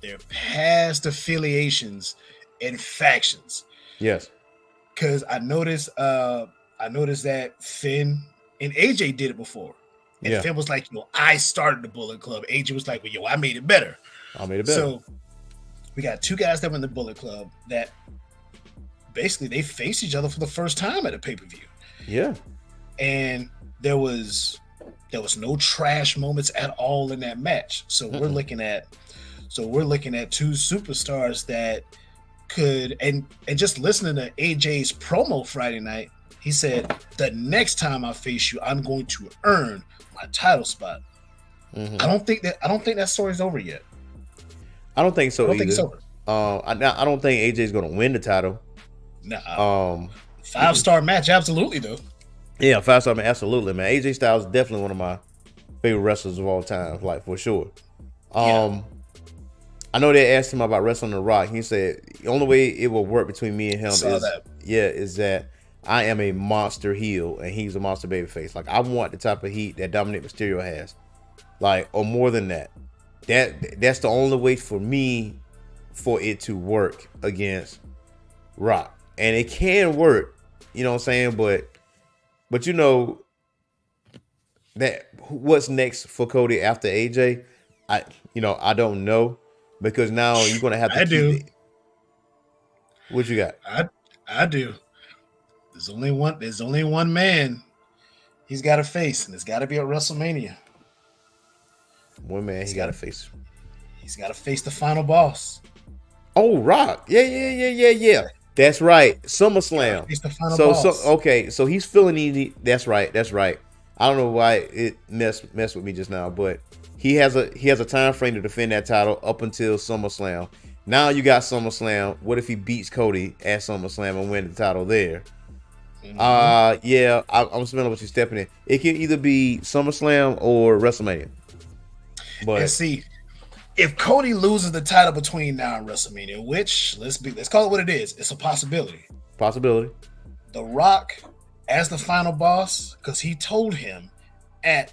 their past affiliations and factions. Yes. Because I noticed that Finn and AJ did it before. And Finn was like, I started the Bullet Club. AJ was like, well, I made it better. So we got 2 guys that were in the Bullet Club that basically they faced each other for the first time at a pay-per-view. Yeah. And there was no trash moments at all in that match. So we're looking at 2 superstars that could and just listening to AJ's promo Friday night, he said, the next time I face you, I'm going to earn my title spot. Mm-hmm. I don't think that story's over yet. I don't think so either. Think it's over. I don't think AJ's going to win the title. Nah. 5-star match, absolutely though. Yeah, 5-star match, absolutely, man. AJ Styles is definitely one of my favorite wrestlers of all time, like for sure. I know they asked him about wrestling The Rock. He said the only way it will work between me and him is that I am a monster heel and he's a monster babyface. Like I want the type of heat that Dominic Mysterio has, like or more than that. That's the only way for me for it to work against Rock, and it can work. You know what I'm saying? But you know that what's next for Cody after AJ? I don't know because now you're gonna have to. I do. What you got? I do. There's only one man he's got to face, and it's got to be at WrestleMania. One man he got to face. He's got to face the final boss. Oh, Rock. Yeah. That's right. SummerSlam. Face the final boss. So he's feeling easy. That's right. I don't know why it messed with me just now, but he has a time frame to defend that title up until SummerSlam. Now you got SummerSlam. What if he beats Cody at SummerSlam and win the title there? Mm-hmm. I'm smelling what you're stepping in. It can either be SummerSlam or WrestleMania. But and see, if Cody loses the title between now and WrestleMania, which let's call it what it is, it's a possibility. Possibility. The Rock as the final boss, because he told him at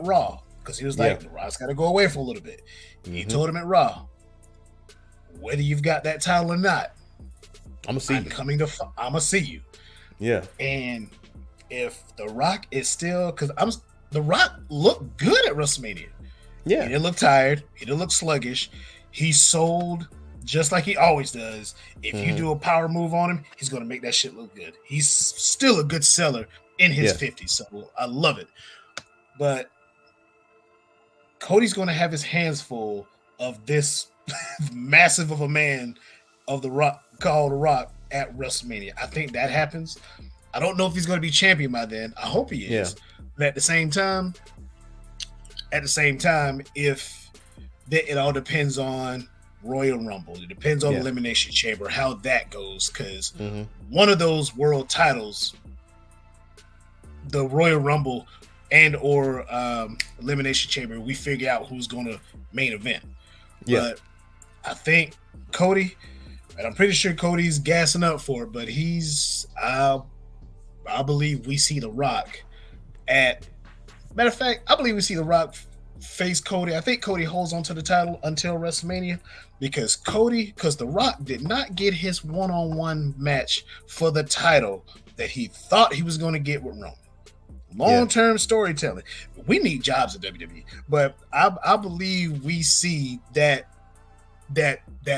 Raw, because he was like, The Rock's got to go away for a little bit. He told him at Raw, whether you've got that title or not, I'm gonna see you. Yeah. And if The Rock is still, because The Rock looked good at WrestleMania. Yeah. He didn't look tired. He didn't look sluggish. He sold just like he always does. If you do a power move on him, he's going to make that shit look good. He's still a good seller in his 50s. So I love it. But Cody's going to have his hands full of this massive of a man of The Rock, called The Rock, at WrestleMania. I think that happens. I don't know if he's going to be champion by then. I hope he is. Yeah. But at the same time, if it all depends on Royal Rumble, it depends on Elimination Chamber, how that goes, because one of those world titles, the Royal Rumble and or Elimination Chamber, we figure out who's going to main event. But I think Cody, and I'm pretty sure Cody's gassing up for it, but I believe we see The Rock matter of fact, I believe we see The Rock face Cody. I think Cody holds on to the title until WrestleMania because The Rock did not get his one-on-one match for the title that he thought he was going to get with Roman. Long-term storytelling. We need jobs at WWE, but I believe we see that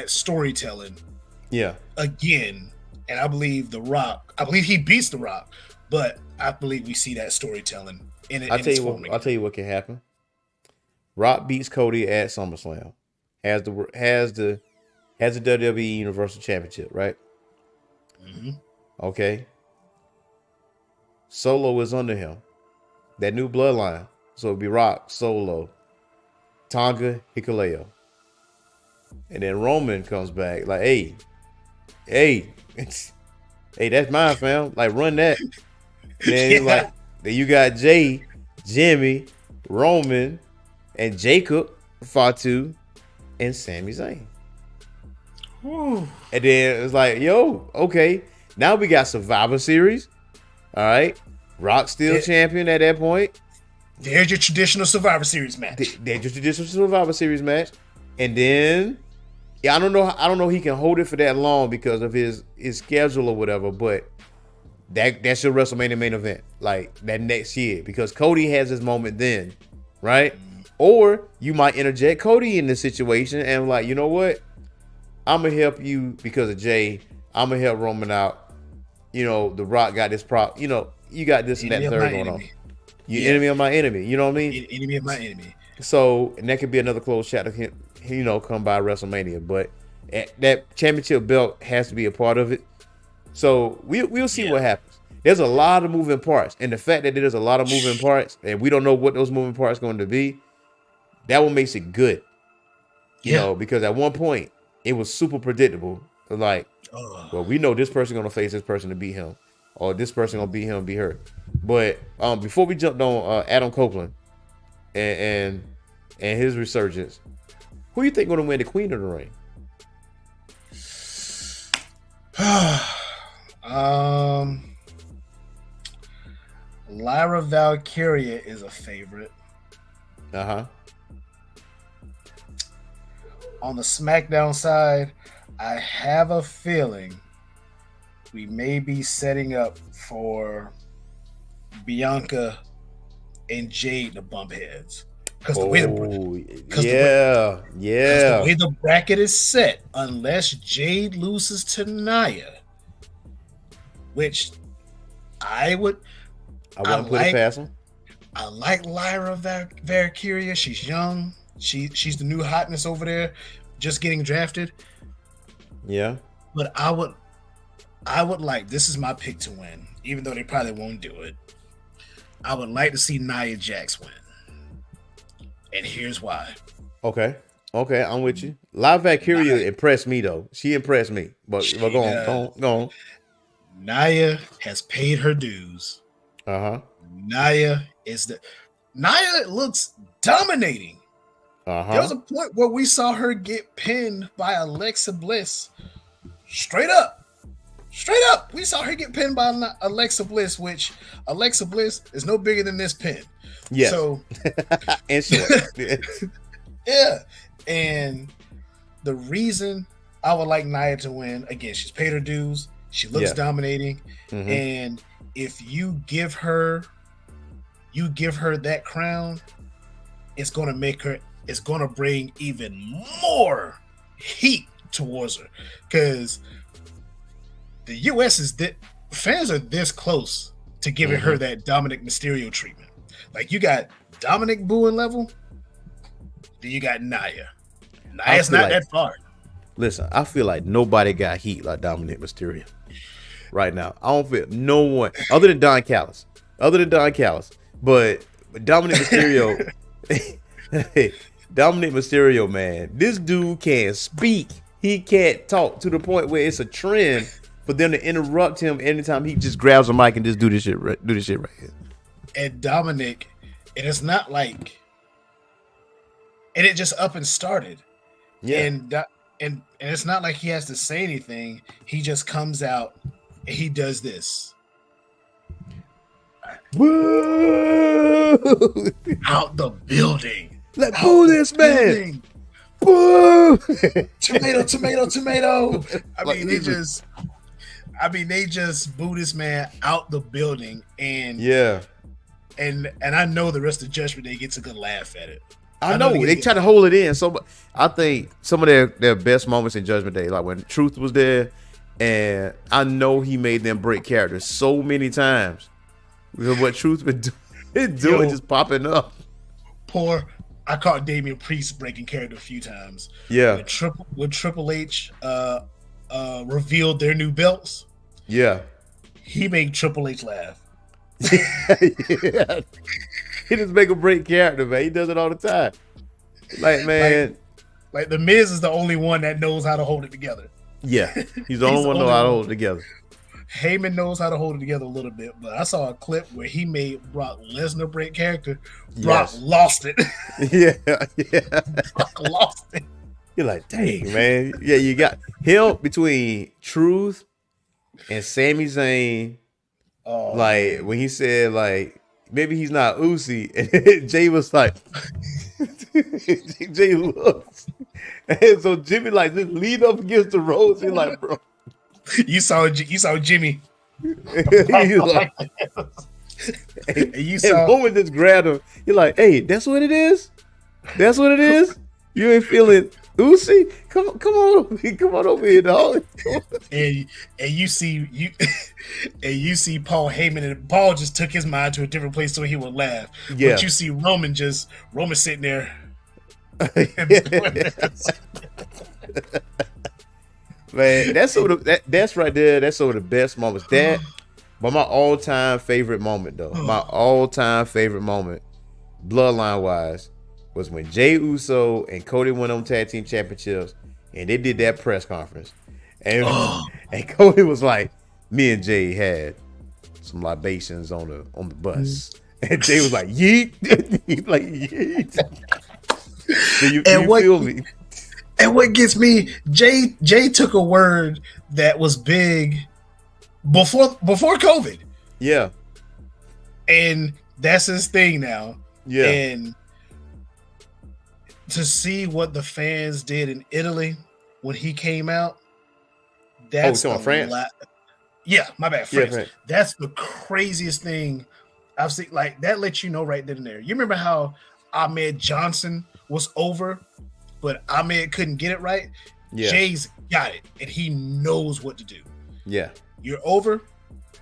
storytelling again, and I believe The Rock, I believe he beats The Rock, but I believe we see that storytelling in it. I'll tell you what can happen. Rock beats Cody at SummerSlam, has the WWE Universal Championship, right? Okay. Solo is under him. That new bloodline. So it'll be Rock, Solo, Tonga, Hikuleo. And then Roman comes back like, hey, that's mine, fam. Like, run that. Then then you got Jay, Jimmy, Roman, and Jacob, Fatu, and Sami Zayn. And then it's like, okay. Now we got Survivor Series. All right. Rock still champion at that point. There's your traditional Survivor Series match. And then, I don't know he can hold it for that long because of his schedule or whatever, but that's your WrestleMania main event, like that next year, because Cody has his moment then, right? Or you might interject Cody in the situation and like, you know what? I'm going to help you because of Jay. I'm going to help Roman out. The Rock got this prop. You got this and that third going on. You enemy of my enemy. You know what I mean? Enemy of my enemy. So, and that could be another close shot of him, come by WrestleMania. But that championship belt has to be a part of it. So we'll see what happens. There's a lot of moving parts. And the fact that there's a lot of moving parts and we don't know what those moving parts are going to be, that one makes it good. Because at one point it was super predictable. Like, well, we know this person going to face this person to beat him, or this person going to beat him and beat her. But before we jumped on Adam Copeland and his resurgence, who do you think going to win the Queen of the Ring? Lyra Valkyria is a favorite. On the SmackDown side, I have a feeling we may be setting up for Bianca and Jade to bump heads. Because the way the bracket is set, unless Jade loses to Nia, which I wouldn't put it past him. I like Lyra Valkyria. She's young. She's the new hotness over there, just getting drafted. Yeah. But I would like, this is my pick to win, even though they probably won't do it. I would like to see Nia Jax win. And here's why. Okay, I'm with you. Lyra Valkyria impressed me though. She impressed me. But go on. Nia has paid her dues. Nia looks dominating There was a point where we saw her get pinned by Alexa Bliss. Straight up. We saw her get pinned by Alexa Bliss, which Alexa Bliss is no bigger than this pin. Yeah. So, and short. yeah. And the reason I would like Nia to win, again, she's paid her dues. She looks dominating. Mm-hmm. And if you give her that crown, it's going to bring even more heat towards her. Because the U.S. fans are this close to giving her that Dominic Mysterio treatment. Like, you got Dominic booing level, then you got Nia. Nia's not that far. Listen, I feel like nobody got heat like Dominic Mysterio right now. I don't feel no one other than Don Callis. But Dominic Mysterio, Dominic Mysterio, man, this dude can't speak. He can't talk to the point where it's a trend for them to interrupt him anytime he just grabs a mic and just do this shit right here. And Dominic, and it's not like, and it just up and started. Yeah. And it's not like he has to say anything. He just comes out and he does this. Woo! Out the building. Let's boo this man. Boo! Tomato. They just boo this man out the building, and and I know the rest of Judgment Day gets a good laugh at it. I know they try to hold it in. So I think some of their best moments in Judgment Day, like when Truth was there, and I know he made them break characters so many times. Because what Truth been doing just popping up. I caught Damian Priest breaking character a few times. Yeah. When Triple H revealed their new belts. Yeah. He made Triple H laugh. Yeah. He just make a break character, man. He does it all the time. Like, man. Like the Miz is the only one that knows how to hold it together. Yeah. He's the only one that knows how to hold it together. Heyman knows how to hold it together a little bit, but I saw a clip where he made Brock Lesnar break character. Brock lost it. Yeah. Brock lost it. You're like, dang, man. Yeah, you got him between Truth and Sami Zayn. Like, when he said, like, maybe he's not Uzi, and Jay was like, Jay looks. And so Jimmy, like, just leaned up against the ropes. He's like, bro. You saw Jimmy. He's like, and Bowman just grabbed him. You're like, hey, that's what it is? That's what it is? You ain't feeling Uzi? Come on over here, dog. and you see Paul Heyman, and Paul just took his mind to a different place so he would laugh. Yeah. But you see Roman sitting there. Man, that's right there. That's some of the best moments. But my all-time favorite moment, though, bloodline wise, was when Jey Uso and Cody won them tag team championships, and they did that press conference, and Cody was like, "Me and Jey had some libations on the bus," and Jey was like, "Yeet," like yeet. So you feel me? And what gets me, Jay took a word that was big before COVID. Yeah. And that's his thing now. Yeah. And to see what the fans did in Italy when he came out, that's France. Yeah, my bad, France. Yeah, right. That's the craziest thing I've seen. Like, that lets you know right then and there. You remember how Ahmed Johnson was over, but Ahmed couldn't get it right? Yeah. Jay's got it, and he knows what to do. Yeah. You're over,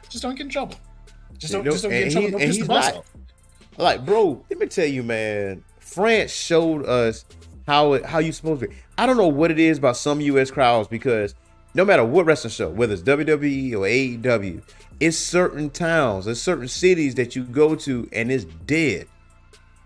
just don't get in trouble. Just don't get in trouble. Don't piss the boss off. Like, bro, let me tell you, man, France showed us how you supposed to be. I don't know what it is about some U.S. crowds, because no matter what wrestling show, whether it's WWE or AEW, it's certain towns, there's certain cities that you go to and it's dead.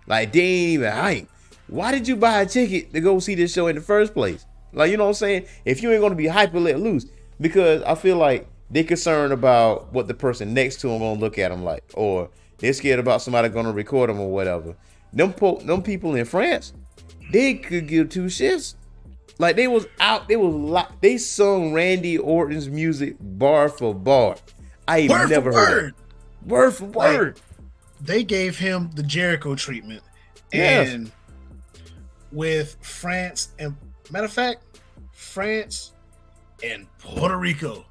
Like, they ain't even hype. Why did you buy a ticket to go see this show in the first place? Like, you know what I'm saying? If you ain't going to be hyper, let loose. Because I feel like they're concerned about what the person next to them going to look at them like. Or they're scared about somebody going to record them or whatever. Them people in France, they could give two shits. Like they was out, they sung Randy Orton's music bar for bar. I never heard that. Word for word. Like, they gave him the Jericho treatment, and with France and matter of fact, France and Puerto Rico,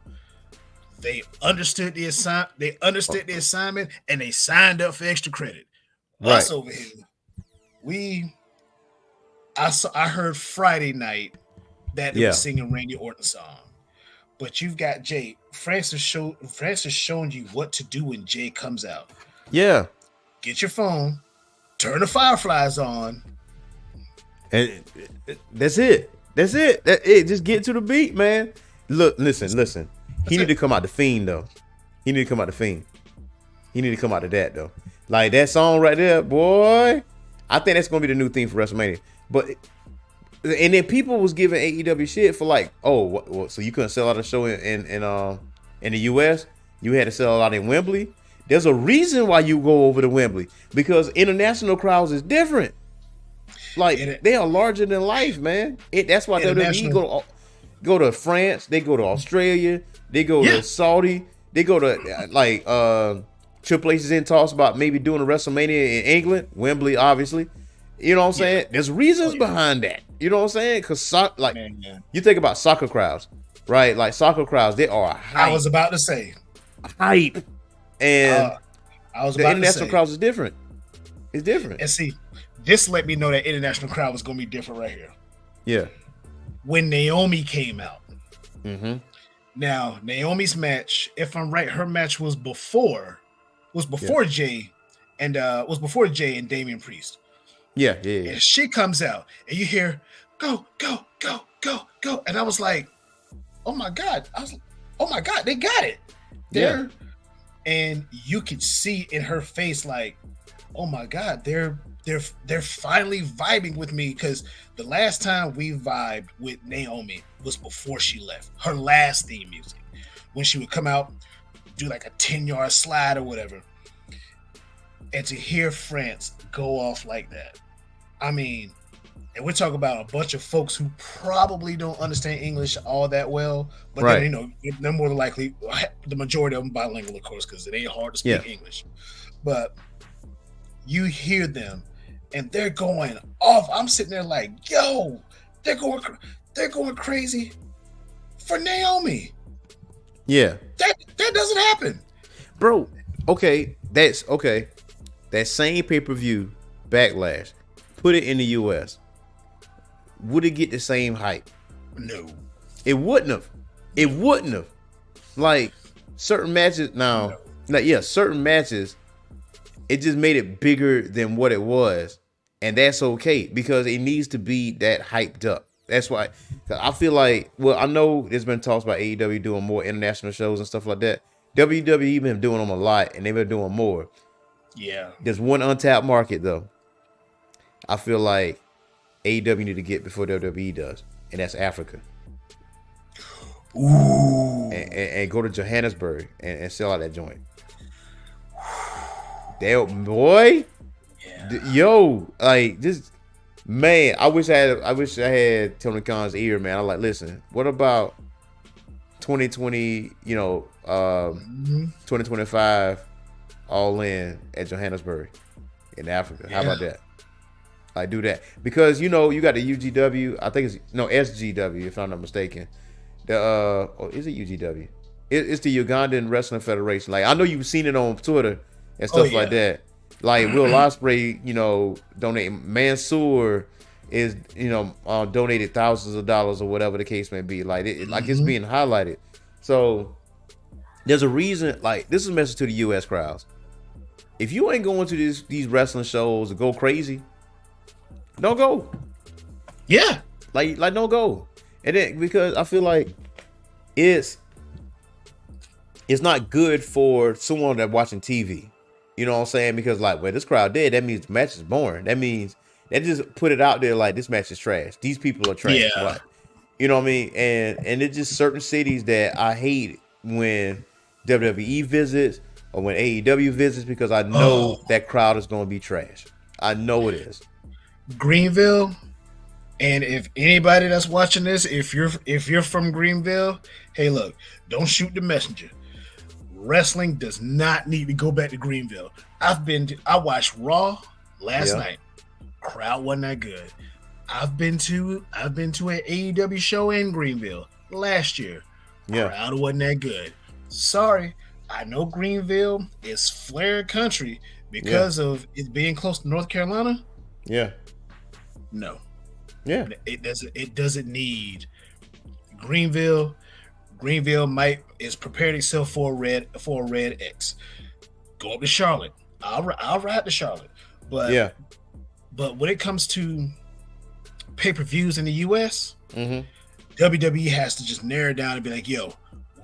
they understood the assignment, and they signed up for extra credit. Right. Us over here, I heard Friday night that they were singing Randy Orton song, but you've got Jay. France has shown you what to do when Jay comes out. Yeah, get your phone, turn the Fireflies on, and that's it. That's it. Just get to the beat, man. Look, listen. He need to come out the Fiend though. He need to come out the Fiend. He need to come out of that though. Like that song right there, boy. I think that's gonna be the new theme for WrestleMania. But and then people was giving AEW shit for like, oh, so you couldn't sell out a show in the US? You had to sell it out in Wembley. There's a reason why you go over to Wembley, because international crowds is different. Like they are larger than life, man. That's why WWE go to France, they go to Australia, they go to Saudi, they go to like Triple H is in talks about maybe doing a WrestleMania in England, Wembley, obviously. You know what I'm saying? There's reasons behind that. You know what I'm saying? Because you think about soccer crowds, right? Like soccer crowds, they are hype. I was about to say hype, and the international crowds is different. It's different. And see, this let me know that international crowd was going to be different right here. Yeah. When Naomi came out. Mm-hmm. Now Naomi's match, if I'm right, her match was before Jay and Damian Priest. Yeah. And she comes out and you hear go, and I was like, oh my god, they got it there. And you could see in her face like, oh my god, they're finally vibing with me, because the last time we vibed with Naomi was before she left. Her last theme music, when she would come out, do like a 10-yard slide or whatever. And to hear France go off like that, I mean, and we're talking about a bunch of folks who probably don't understand English all that well, but then, they're more than likely, the majority of them bilingual, of course, because it ain't hard to speak English. But you hear them, and they're going off. I'm sitting there like, yo, they're going crazy for Naomi. Yeah, that doesn't happen, bro. Okay, that's okay. That same pay-per-view Backlash, put it in the US, would it get the same hype? No, it wouldn't have. Like certain matches now, certain matches, it just made it bigger than what it was, and that's okay, because it needs to be that hyped up. That's why I feel like, well, I know there's been talks about AEW doing more international shows and stuff like that. WWE been doing them a lot, and they've been doing more. Yeah. There's one untapped market though. I feel like AEW need to get before WWE does, and that's Africa. Ooh. And go to Johannesburg and sell out that joint. Damn, boy. Yeah. Yo, like this, man. I wish I had Tony Khan's ear, man. I'm like, listen, what about 2020? 2025, all in at Johannesburg in Africa. How about that? Like, do that, because you got the UGW. I think it's SGW, if I'm not mistaken. Is it UGW? It's the Ugandan Wrestling Federation. Like, I know you've seen it on Twitter and stuff like that. Like Will Ospreay, donate. Mansoor is, donated thousands of dollars or whatever the case may be. Like it's being highlighted. So there's a reason. Like, this is a message to the U.S. crowds. If you ain't going to these wrestling shows to go crazy, don't go. Yeah, like don't go. And then, because I feel like it's not good for someone that's watching TV. You know what I'm saying? Because like, when this crowd dead, that means the match is boring. That means they just put it out there like, this match is trash. These people are trash. Yeah. Like, you know what I mean? And it's just certain cities that I hate when WWE visits or when AEW visits, because I know that crowd is going to be trash. I know it is. Greenville, And if anybody that's watching this, if you're from Greenville, hey, look, don't shoot the messenger. Wrestling does not need to go back to Greenville. I watched Raw last night. Crowd wasn't that good. I've been to an AEW show in Greenville last year. Crowd wasn't that good. Sorry, I know Greenville is Flair country because of it being close to North Carolina. Yeah. No. Yeah. It doesn't need Greenville. Greenville is preparing itself for a red X. Go up to Charlotte. I'll ride to Charlotte. But when it comes to pay-per-views in the US, WWE has to just narrow it down and be like, yo,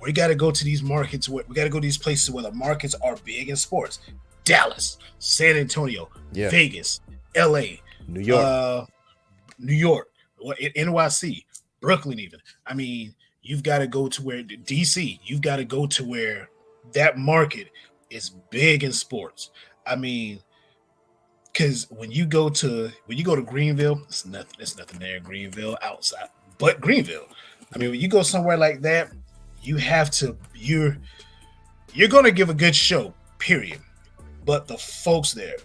we got to go to these markets. We got to go to these places where the markets are big in sports. Dallas, San Antonio, Vegas, LA, New York, NYC, Brooklyn even. I mean, you've got to go to where DC, you've got to go to where that market is big in sports. I mean, because when you go to Greenville, it's nothing there in Greenville outside, but Greenville. I mean, when you go somewhere like that, you're going to give a good show, period. But the folks there,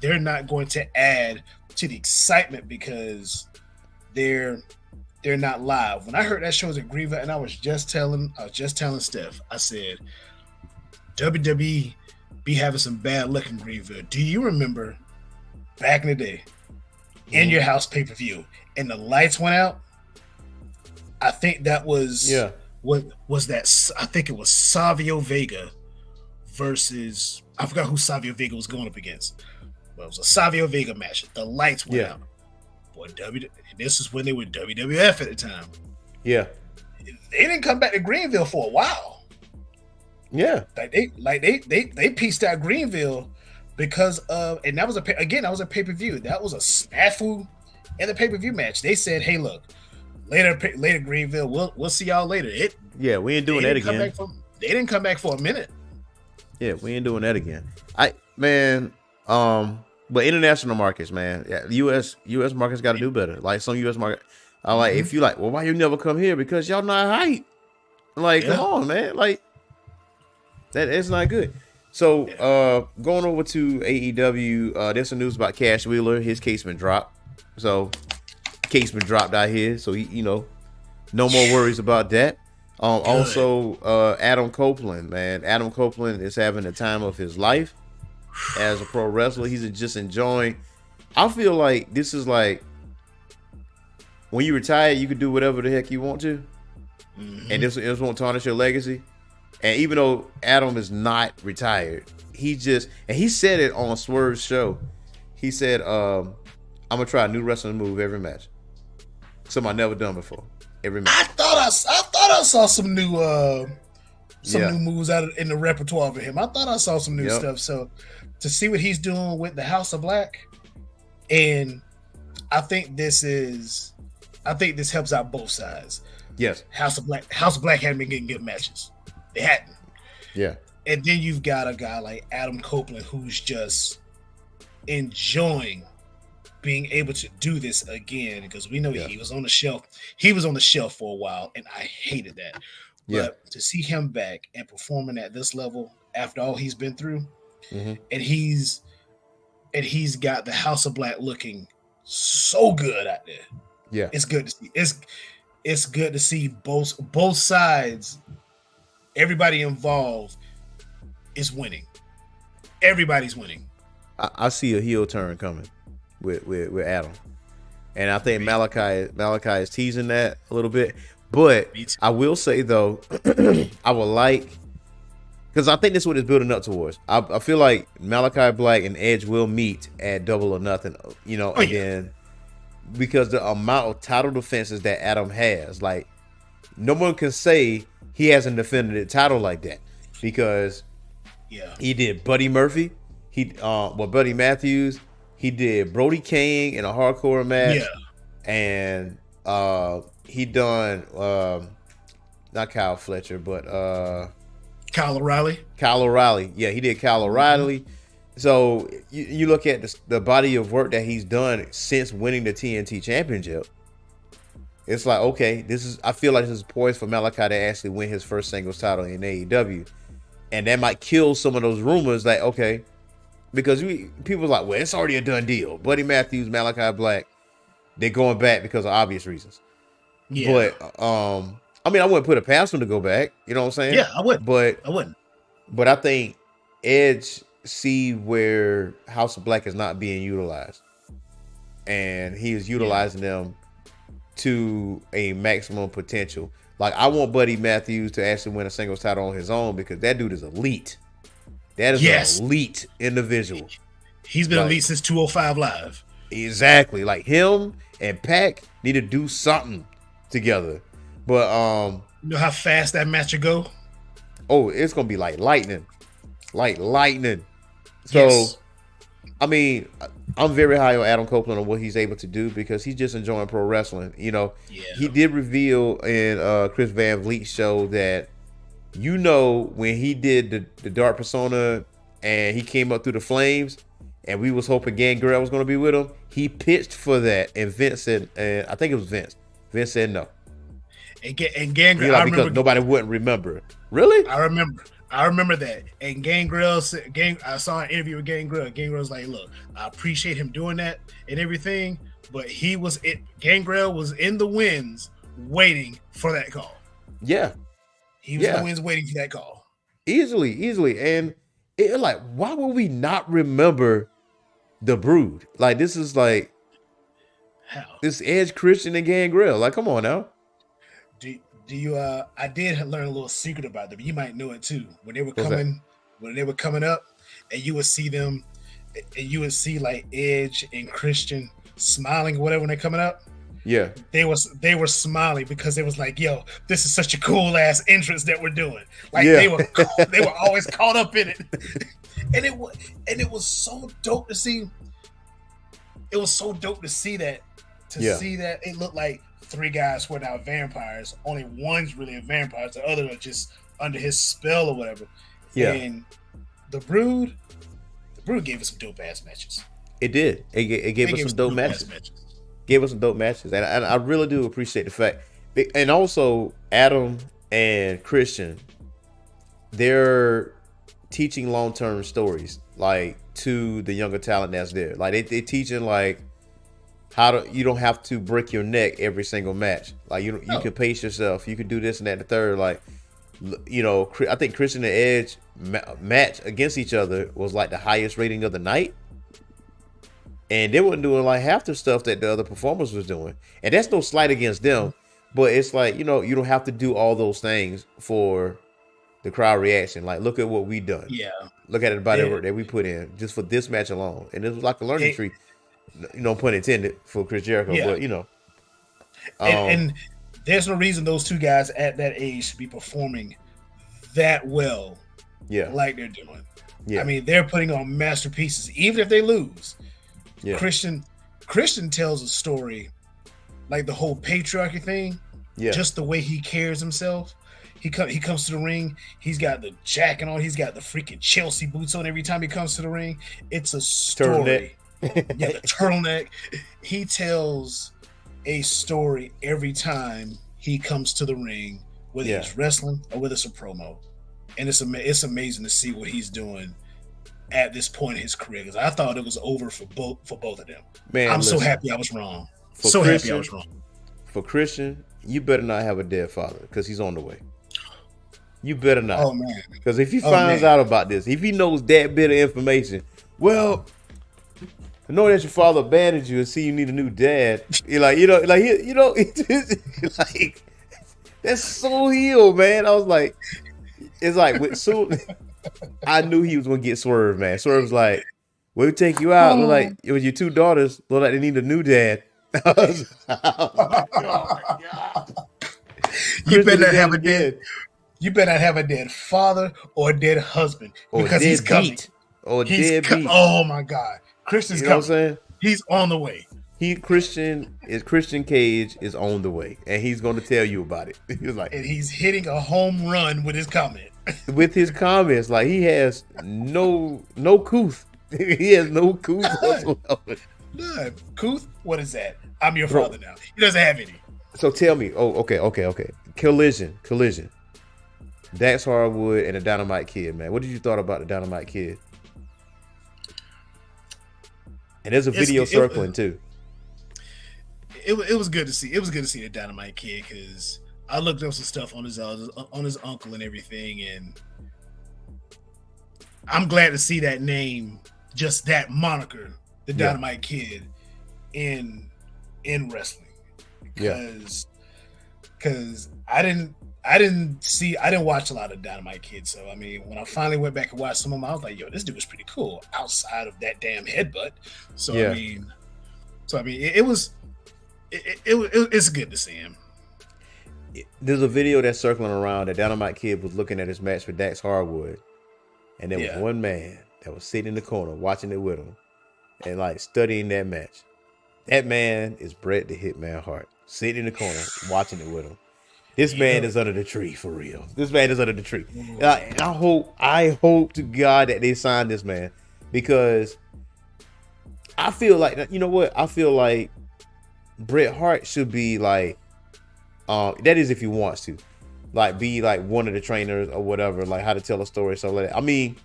they're not going to add to the excitement because they're not live. When I heard that show was at Greenville, and I was just telling Steph, I said, WWE be having some bad luck in Greenville. Do you remember back in the day, in your house pay-per-view, and the lights went out? I think that was what was that? I think it was Savio Vega versus, I forgot who Savio Vega was going up against. But it was a Savio Vega match. The lights went out. Boy, this is when they were WWF at the time. Yeah, they didn't come back to Greenville for a while. Yeah, they pieced out Greenville because of, and that was a pay-per-view. That was a snafu in the pay-per-view match. They said, "Hey, look, later Greenville, we'll see y'all later." We ain't doing that again. They didn't come back for a minute. Yeah, we ain't doing that again. But international markets, man, US markets got to do better. Like some US market, if you like, well, why you never come here? Because y'all not hype. Like, come on, man. Like, it's not good. So, going over to AEW, there's some news about Cash Wheeler. His case been dropped. So, case been dropped out here. So, he, no more worries about that. Also, Adam Copeland, man. Adam Copeland is having the time of his life as a pro wrestler. He's just enjoying. I feel like this is like when you retire, you can do whatever the heck you want to. And this won't tarnish your legacy. And even though Adam is not retired, he said it on Swerve's show. He said, I'm gonna try a new wrestling move every match. Something I never done before. Every match. I thought I saw some new new moves out in the repertoire of him. I thought I saw some new stuff. So to see what he's doing with the House of Black, and I think this helps out both sides. Yes. House of Black hadn't been getting good matches. They hadn't. Yeah. And then you've got a guy like Adam Copeland who's just enjoying being able to do this again, because we know he was on the shelf. He was on the shelf for a while, and I hated that. But to see him back and performing at this level after all he's been through, and he's got the House of Black looking so good out there. Yeah, it's good to see. It's good to see both sides. Everybody involved is winning. Everybody's winning. I see a heel turn coming with Adam, and I think Malachi is teasing that a little bit. But I will say though, I would like, because I think this is what it's building up towards. I feel like Malachi Black and Edge will meet at Double or Nothing, then because the amount of title defenses that Adam has, like no one can say he hasn't defended a title like that, because he did Buddy Murphy, Buddy Matthews, he did Brody King in a hardcore match, and he done not Kyle Fletcher, but Kyle O'Reilly. Yeah, he did Kyle O'Reilly. So you look at the body of work that he's done since winning the TNT Championship. It's like, okay, I feel like this is poised for Malachi to actually win his first singles title in AEW. And that might kill some of those rumors that, okay, because people are like, well, it's already a done deal. Buddy Matthews, Malachi Black, they're going back because of obvious reasons. Yeah. But I mean, I wouldn't put it past them to go back. You know what I'm saying? Yeah, I wouldn't. But I wouldn't. But I think Edge see where House of Black is not being utilized, and he is utilizing them to a maximum potential. Like, I want Buddy Matthews to actually win a singles title on his own because that dude is elite. That is an elite individual. He's been elite since 205 Live. Exactly. Like, him and Pac need to do something together. But you know how fast that match will go? Oh, it's gonna be like lightning. Like lightning. So yes. I mean, I'm very high on Adam Copeland on what he's able to do because he's just enjoying pro wrestling. You know, He did reveal in Chris Van Vliet's show that, you know, when he did the Dark Persona and he came up through the flames and we was hoping Gangrel was going to be with him, he pitched for that and Vince said, I think it was Vince. Vince said no. And Gangrel, like, because nobody wouldn't remember. Really? I remember that. And Gangrel said, I saw an interview with Gangrel. Gangrel was like, look, I appreciate him doing that and everything, but Gangrel was in the wings waiting for that call. Yeah. He was in the wings waiting for that call. Easily. And it, like, why would we not remember the Brood? Like, this is like, how? This Edge, Christian, and Gangrel. Like, come on now. Do you I did learn a little secret about them. You might know it too. When they were coming up, and you would see them, and you would see like Edge and Christian smiling or whatever when they're coming up. Yeah. They were smiling because it was like, yo, this is such a cool ass entrance that we're doing. Like they were always caught up in it. and it was so dope to see. It was so dope to see that. See that it looked like three guys were now vampires. Only one's really a vampire. The other are just under his spell or whatever. Yeah. And the Brood gave us some dope ass matches. It did. It gave us some dope matches. Gave us some dope matches, and I really do appreciate the fact. And also, Adam and Christian, they're teaching long-term stories, like, to the younger talent that's there. Like, they teaching, like, you don't have to break your neck every single match. Like, you can pace yourself. You can do this and that and the third. Like, you know, I think Christian and Edge match against each other was like the highest rating of the night. And they weren't doing like half the stuff that the other performers was doing. And that's no slight against them. But it's like, you know, you don't have to do all those things for the crowd reaction. Like, look at what we done. Yeah. Look at the body work that we put in just for this match alone. And it was like a learning tree. No pun intended for Chris Jericho, but you know. And there's no reason those two guys at that age should be performing that well. Yeah. Like they're doing. Yeah. I mean, they're putting on masterpieces, even if they lose. Yeah. Christian tells a story, like the whole patriarchy thing. Yeah. Just the way he carries himself. He comes to the ring. He's got the jacket on. He's got the freaking Chelsea boots on every time he comes to the ring. It's a story. Yeah, the turtleneck. He tells a story every time he comes to the ring, whether he's wrestling or whether it's a promo. And it's amazing to see what he's doing at this point in his career, because I thought it was over for both of them. Man, I'm so happy I was wrong. For Christian, you better not have a dead father, because he's on the way. You better not. Oh man. Because if he finds out about this, if he knows that bit of information, well, I know that your father abandoned you and see you need a new dad. You're like, like, that's so healed, man. I was like, it's like I knew he was gonna get Swerve, man. Swerve was like, we'll take you out. Look like it was your two daughters. Look like they need a new dad. Oh my God. You better not have a dead. You better not have a dead father or a dead husband, because he's coming. Oh my God. Christian's coming. What I'm saying? He's on the way. Christian Cage is on the way, and he's going to tell you about it. He's like, and he's hitting a home run with his comment. With his comments, like, he has no couth He has no couth whatsoever. None. Couth? What is that? I'm your father now. He doesn't have any. So tell me. Oh, okay. Collision. Dax Harwood and the Dynamite Kid, man. What did you thought about the Dynamite Kid? And there's a video circling too. It was good to see. It was good to see the Dynamite Kid because I looked up some stuff on his uncle and everything, and I'm glad to see that name, just that moniker, the Dynamite Kid, in wrestling. Because I didn't watch a lot of Dynamite Kid. So I mean, when I finally went back and watched some of them, I was like, yo, this dude was pretty cool outside of that damn headbutt. So I mean, it's good to see him. There's a video that's circling around that Dynamite Kid was looking at his match with Dax Harwood, and there was one man that was sitting in the corner watching it with him and like studying that match. That man is Bret the Hitman Hart, sitting in the corner watching it with him. This man is under the tree for real. This man is under the tree. I hope to God that they sign this man, because I feel like, you know what? I feel like Bret Hart should be like, that is if he wants to, like be like one of the trainers or whatever, like how to tell a story. So like, I mean,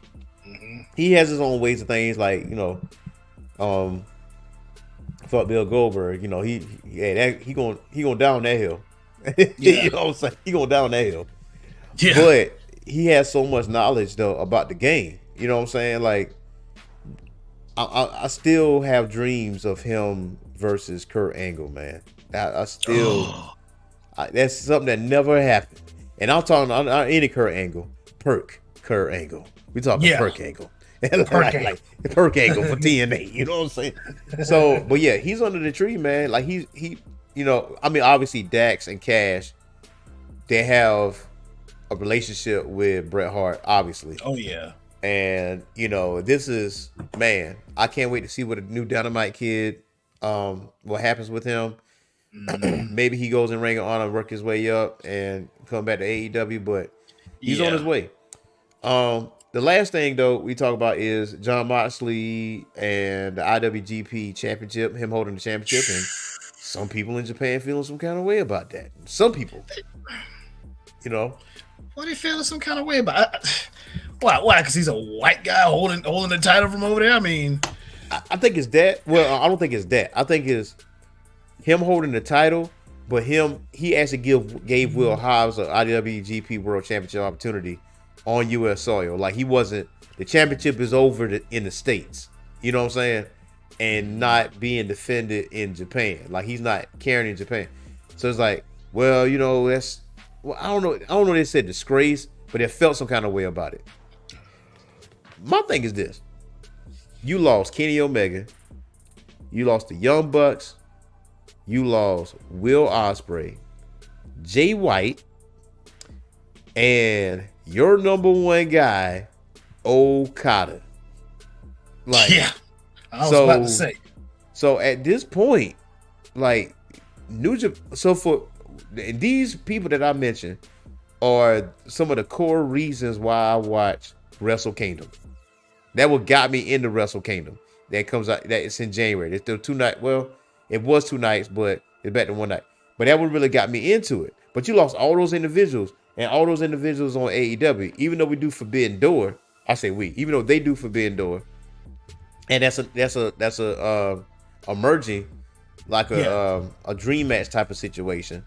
he has his own ways of things. Like, you know, fuck Bill Goldberg. You know, he going down that hill. You know what I'm saying? He going down that hill. Yeah. But he has so much knowledge though about the game. You know what I'm saying? Like, I still have dreams of him versus Kurt Angle, man. I still, that's something that never happened. And I'm talking any Kurt Angle, Kurt Angle. We talking Perk Angle. like Perk Angle for TNA. You know what I'm saying? So, but yeah, he's under the tree, man. Like he, you know, I mean, obviously Dax and Cash, they have a relationship with Bret Hart, obviously. Oh yeah. And you know, this is, man, I can't wait to see what a new Dynamite Kid, what happens with him. Maybe he goes in Ring of Honor, work his way up, and come back to AEW. But he's on his way. The last thing though we talk about is Jon Moxley and the IWGP Championship. Him holding the championship, and some people in Japan feeling some kind of way about that. Some people, you know, why they feeling some kind of way about it? Why? Because he's a white guy holding the title from over there. I mean, I think it's that. Well, I don't think it's that. I think it's him holding the title, but he actually gave Will Hobbs an IWGP World Championship opportunity on U.S. soil. Like, he wasn't, the championship is over in the States. You know what I'm saying? And not being defended in Japan. Like, he's not carrying in Japan. So it's like, well, you know, that's, well, I don't know. They said disgrace, but it felt some kind of way about it. My thing is this: you lost Kenny Omega, you lost the Young Bucks, you lost Will Ospreay, Jay White, and your number one guy, Okada. Like, yeah, I was about to say. So at this point, like, New Japan. So for these people that I mentioned are some of the core reasons why I watch Wrestle Kingdom. That what got me into Wrestle Kingdom. That comes out, that it's in January. It's still 2 nights. Well, it was 2 nights, but it's back to 1 night. But that what really got me into it. But you lost all those individuals, and all those individuals on AEW. Even though we do Forbidden Door, I say we. Even though they do Forbidden Door, and that's a emerging, like a dream match type of situation.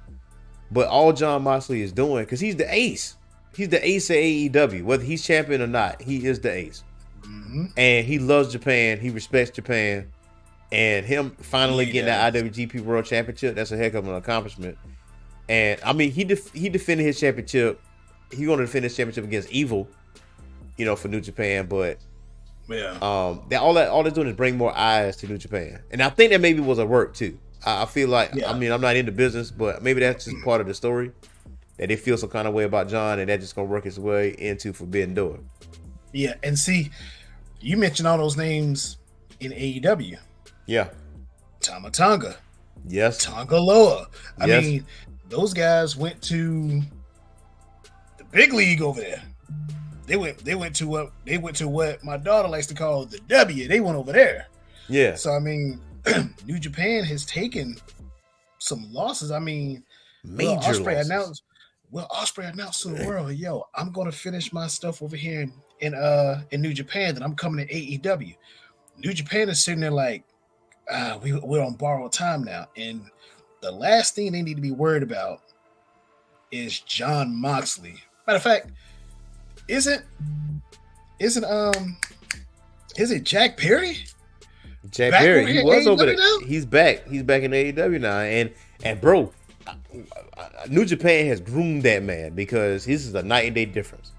But all Jon Moxley is doing, because he's the ace. He's the ace of AEW. Whether he's champion or not, he is the ace. Mm-hmm. And he loves Japan. He respects Japan. And him finally getting that IWGP World Championship, that's a heck of an accomplishment. And I mean, he defended his championship. He's going to defend his championship against Evil, you know, for New Japan. But all they're doing is bring more eyes to New Japan. And I think that maybe was a work too. I feel like, I mean, I'm not in the business, but maybe that's just part of the story, that they feel some kind of way about John, and that's just going to work its way into Forbidden Door. Yeah, and see, you mentioned all those names in AEW. Yeah. Tama Tonga. Yes. Tonga Loa. I mean, those guys went to the big league over there. They went to what my daughter likes to call the W. They went over there. Yeah. So I mean, New Japan has taken some losses. I mean, major losses. Ospreay announced to the world, yo, I'm gonna finish my stuff over here in New Japan, then I'm coming to AEW. New Japan is sitting there like, we're on borrowed time now. And the last thing they need to be worried about is Jon Moxley. Matter of fact, isn't Jack Perry? Jack Perry, he was over there. He's back. He's back in AEW now. And bro, New Japan has groomed that man because this is a night and day difference.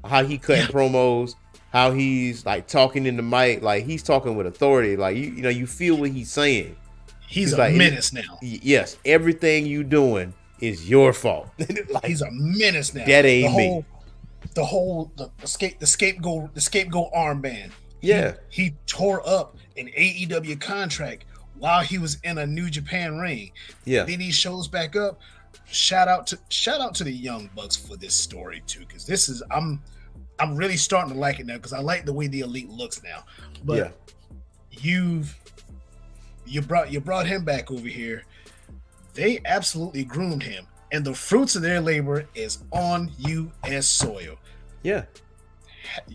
How he cutting promos, how he's like talking in the mic, like he's talking with authority. Like you know, you feel what he's saying. He's a menace now. Yes, everything you doing is your fault. Like, he's a menace now. That ain't me. The scapegoat armband. Yeah, he tore up an AEW contract while he was in a New Japan ring. Yeah, then he shows back up. Shout out to the Young Bucks for this story too, because this is I'm really starting to like it now because I like the way the Elite looks now. But you brought him back over here. They absolutely groomed him, and the fruits of their labor is on U.S. soil. Yeah,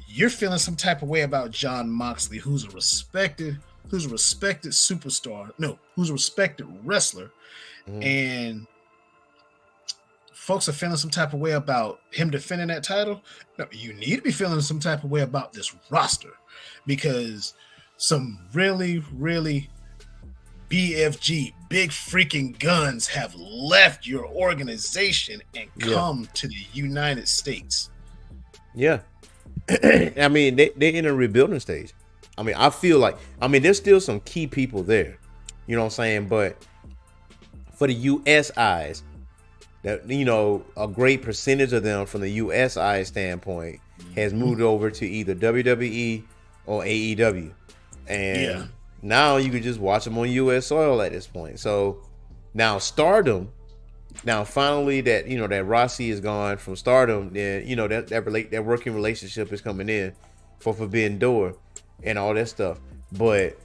you're feeling some type of way about Jon Moxley, who's a respected superstar. No, who's a respected wrestler, and folks are feeling some type of way about him defending that title. No, you need to be feeling some type of way about this roster because some really, really BFG, big freaking guns have left your organization and come to the United States. Yeah. I mean, they're in a rebuilding stage. I mean, I feel like, there's still some key people there. You know what I'm saying? But for the U.S. eyes, that, you know, a great percentage of them from the U.S. eyes standpoint has moved over to either WWE or AEW. And now you can just watch them on U.S. soil at this point. So now Stardom, finally that, you know, that Rossi is gone from Stardom, then, you know, that working relationship is coming in for Forbidden Door and all that stuff. But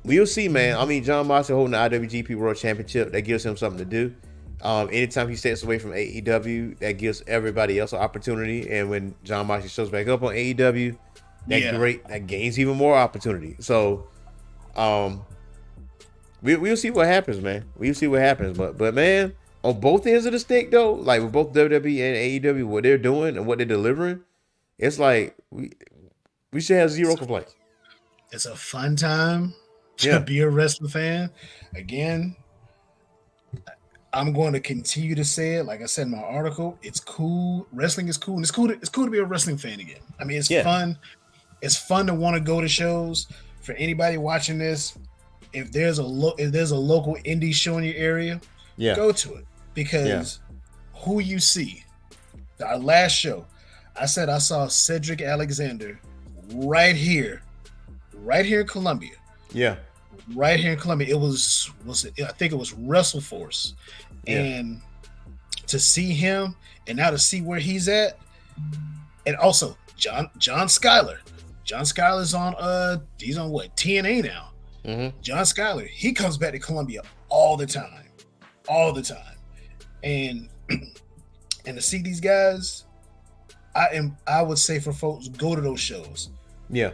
we'll see, man. I mean, Jon Moxley holding the IWGP World Championship, that gives him something to do. Anytime he steps away from AEW, that gives everybody else an opportunity. And when Jon Moxley shows back up on AEW, that gains even more opportunity. So we'll see what happens, man. We'll see what happens. But man, on both ends of the stick though, like with both WWE and AEW, what they're doing and what they're delivering, it's like we should have zero complaints. It's a fun time to be a wrestling fan. Again, I'm going to continue to say it. Like I said in my article, it's cool. Wrestling is cool, and it's cool to be a wrestling fan again. I mean, it's fun. It's fun to want to go to shows. For anybody watching this, if there's a local indie show in your area, go to it because who you see. Our last show, I said I saw Cedric Alexander right here in Columbia. Yeah. Right here in Columbia. I think it was WrestleForce. And to see him and now to see where he's at, and also John Skyler. John Skyler's on he's on what, TNA now. John Skyler, he comes back to Columbia all the time. And to see these guys, I would say for folks, go to those shows. Yeah.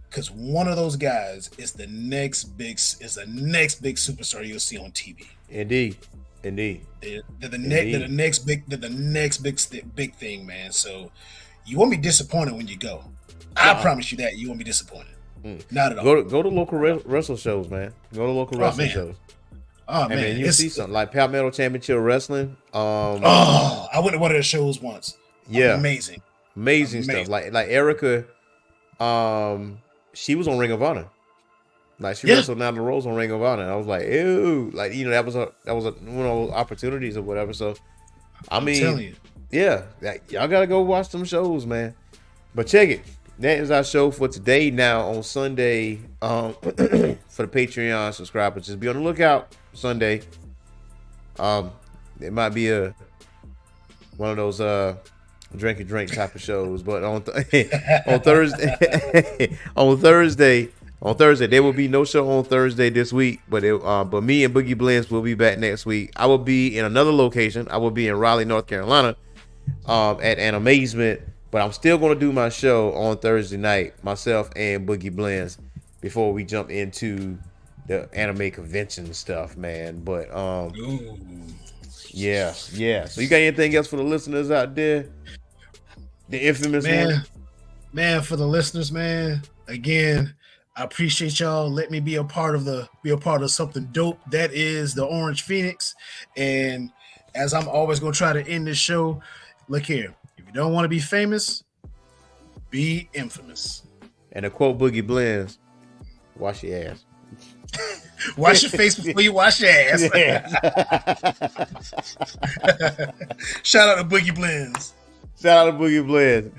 Because one of those guys is the next big superstar you'll see on TV. Indeed. They're the next big thing, man. So you won't be disappointed when you go. I promise you that you won't be disappointed. Not at all. Go to local wrestling shows, man. Go to local wrestling shows. Oh man, and you see something like Palmetto Championship Wrestling. I went to one of their shows once. Yeah, amazing stuff. Like Erica, she was on Ring of Honor. Like she wrestled Nyla Rose on Ring of Honor. And I was like, ew, like, you know, that was one of those opportunities or whatever. So I mean, telling you. Y'all gotta go watch some shows, man. But check it. That is our show for today. Now on Sunday, for the Patreon subscribers, just be on the lookout Sunday. It might be one of those drink and drink type of shows. But on Thursday, on Thursday, there will be no show on Thursday this week. But me and Boogie Blends will be back next week. I will be in another location. I will be in Raleigh, North Carolina, at an Amazement. But I'm still going to do my show on Thursday night, myself and Boogie Blends, before we jump into the anime convention stuff, man. But yeah. So you got anything else for the listeners out there? The infamous one? Man, for the listeners, man, again, I appreciate y'all. Let me be a part of something dope. That is the Orange Phoenix. And as I'm always gonna try to end this show, look here. If you don't want to be famous, be infamous. And to quote Boogie Blends, wash your ass. Wash your face before you wash your ass. Yeah. Shout out to Boogie Blends. Shout out to Boogie Blends.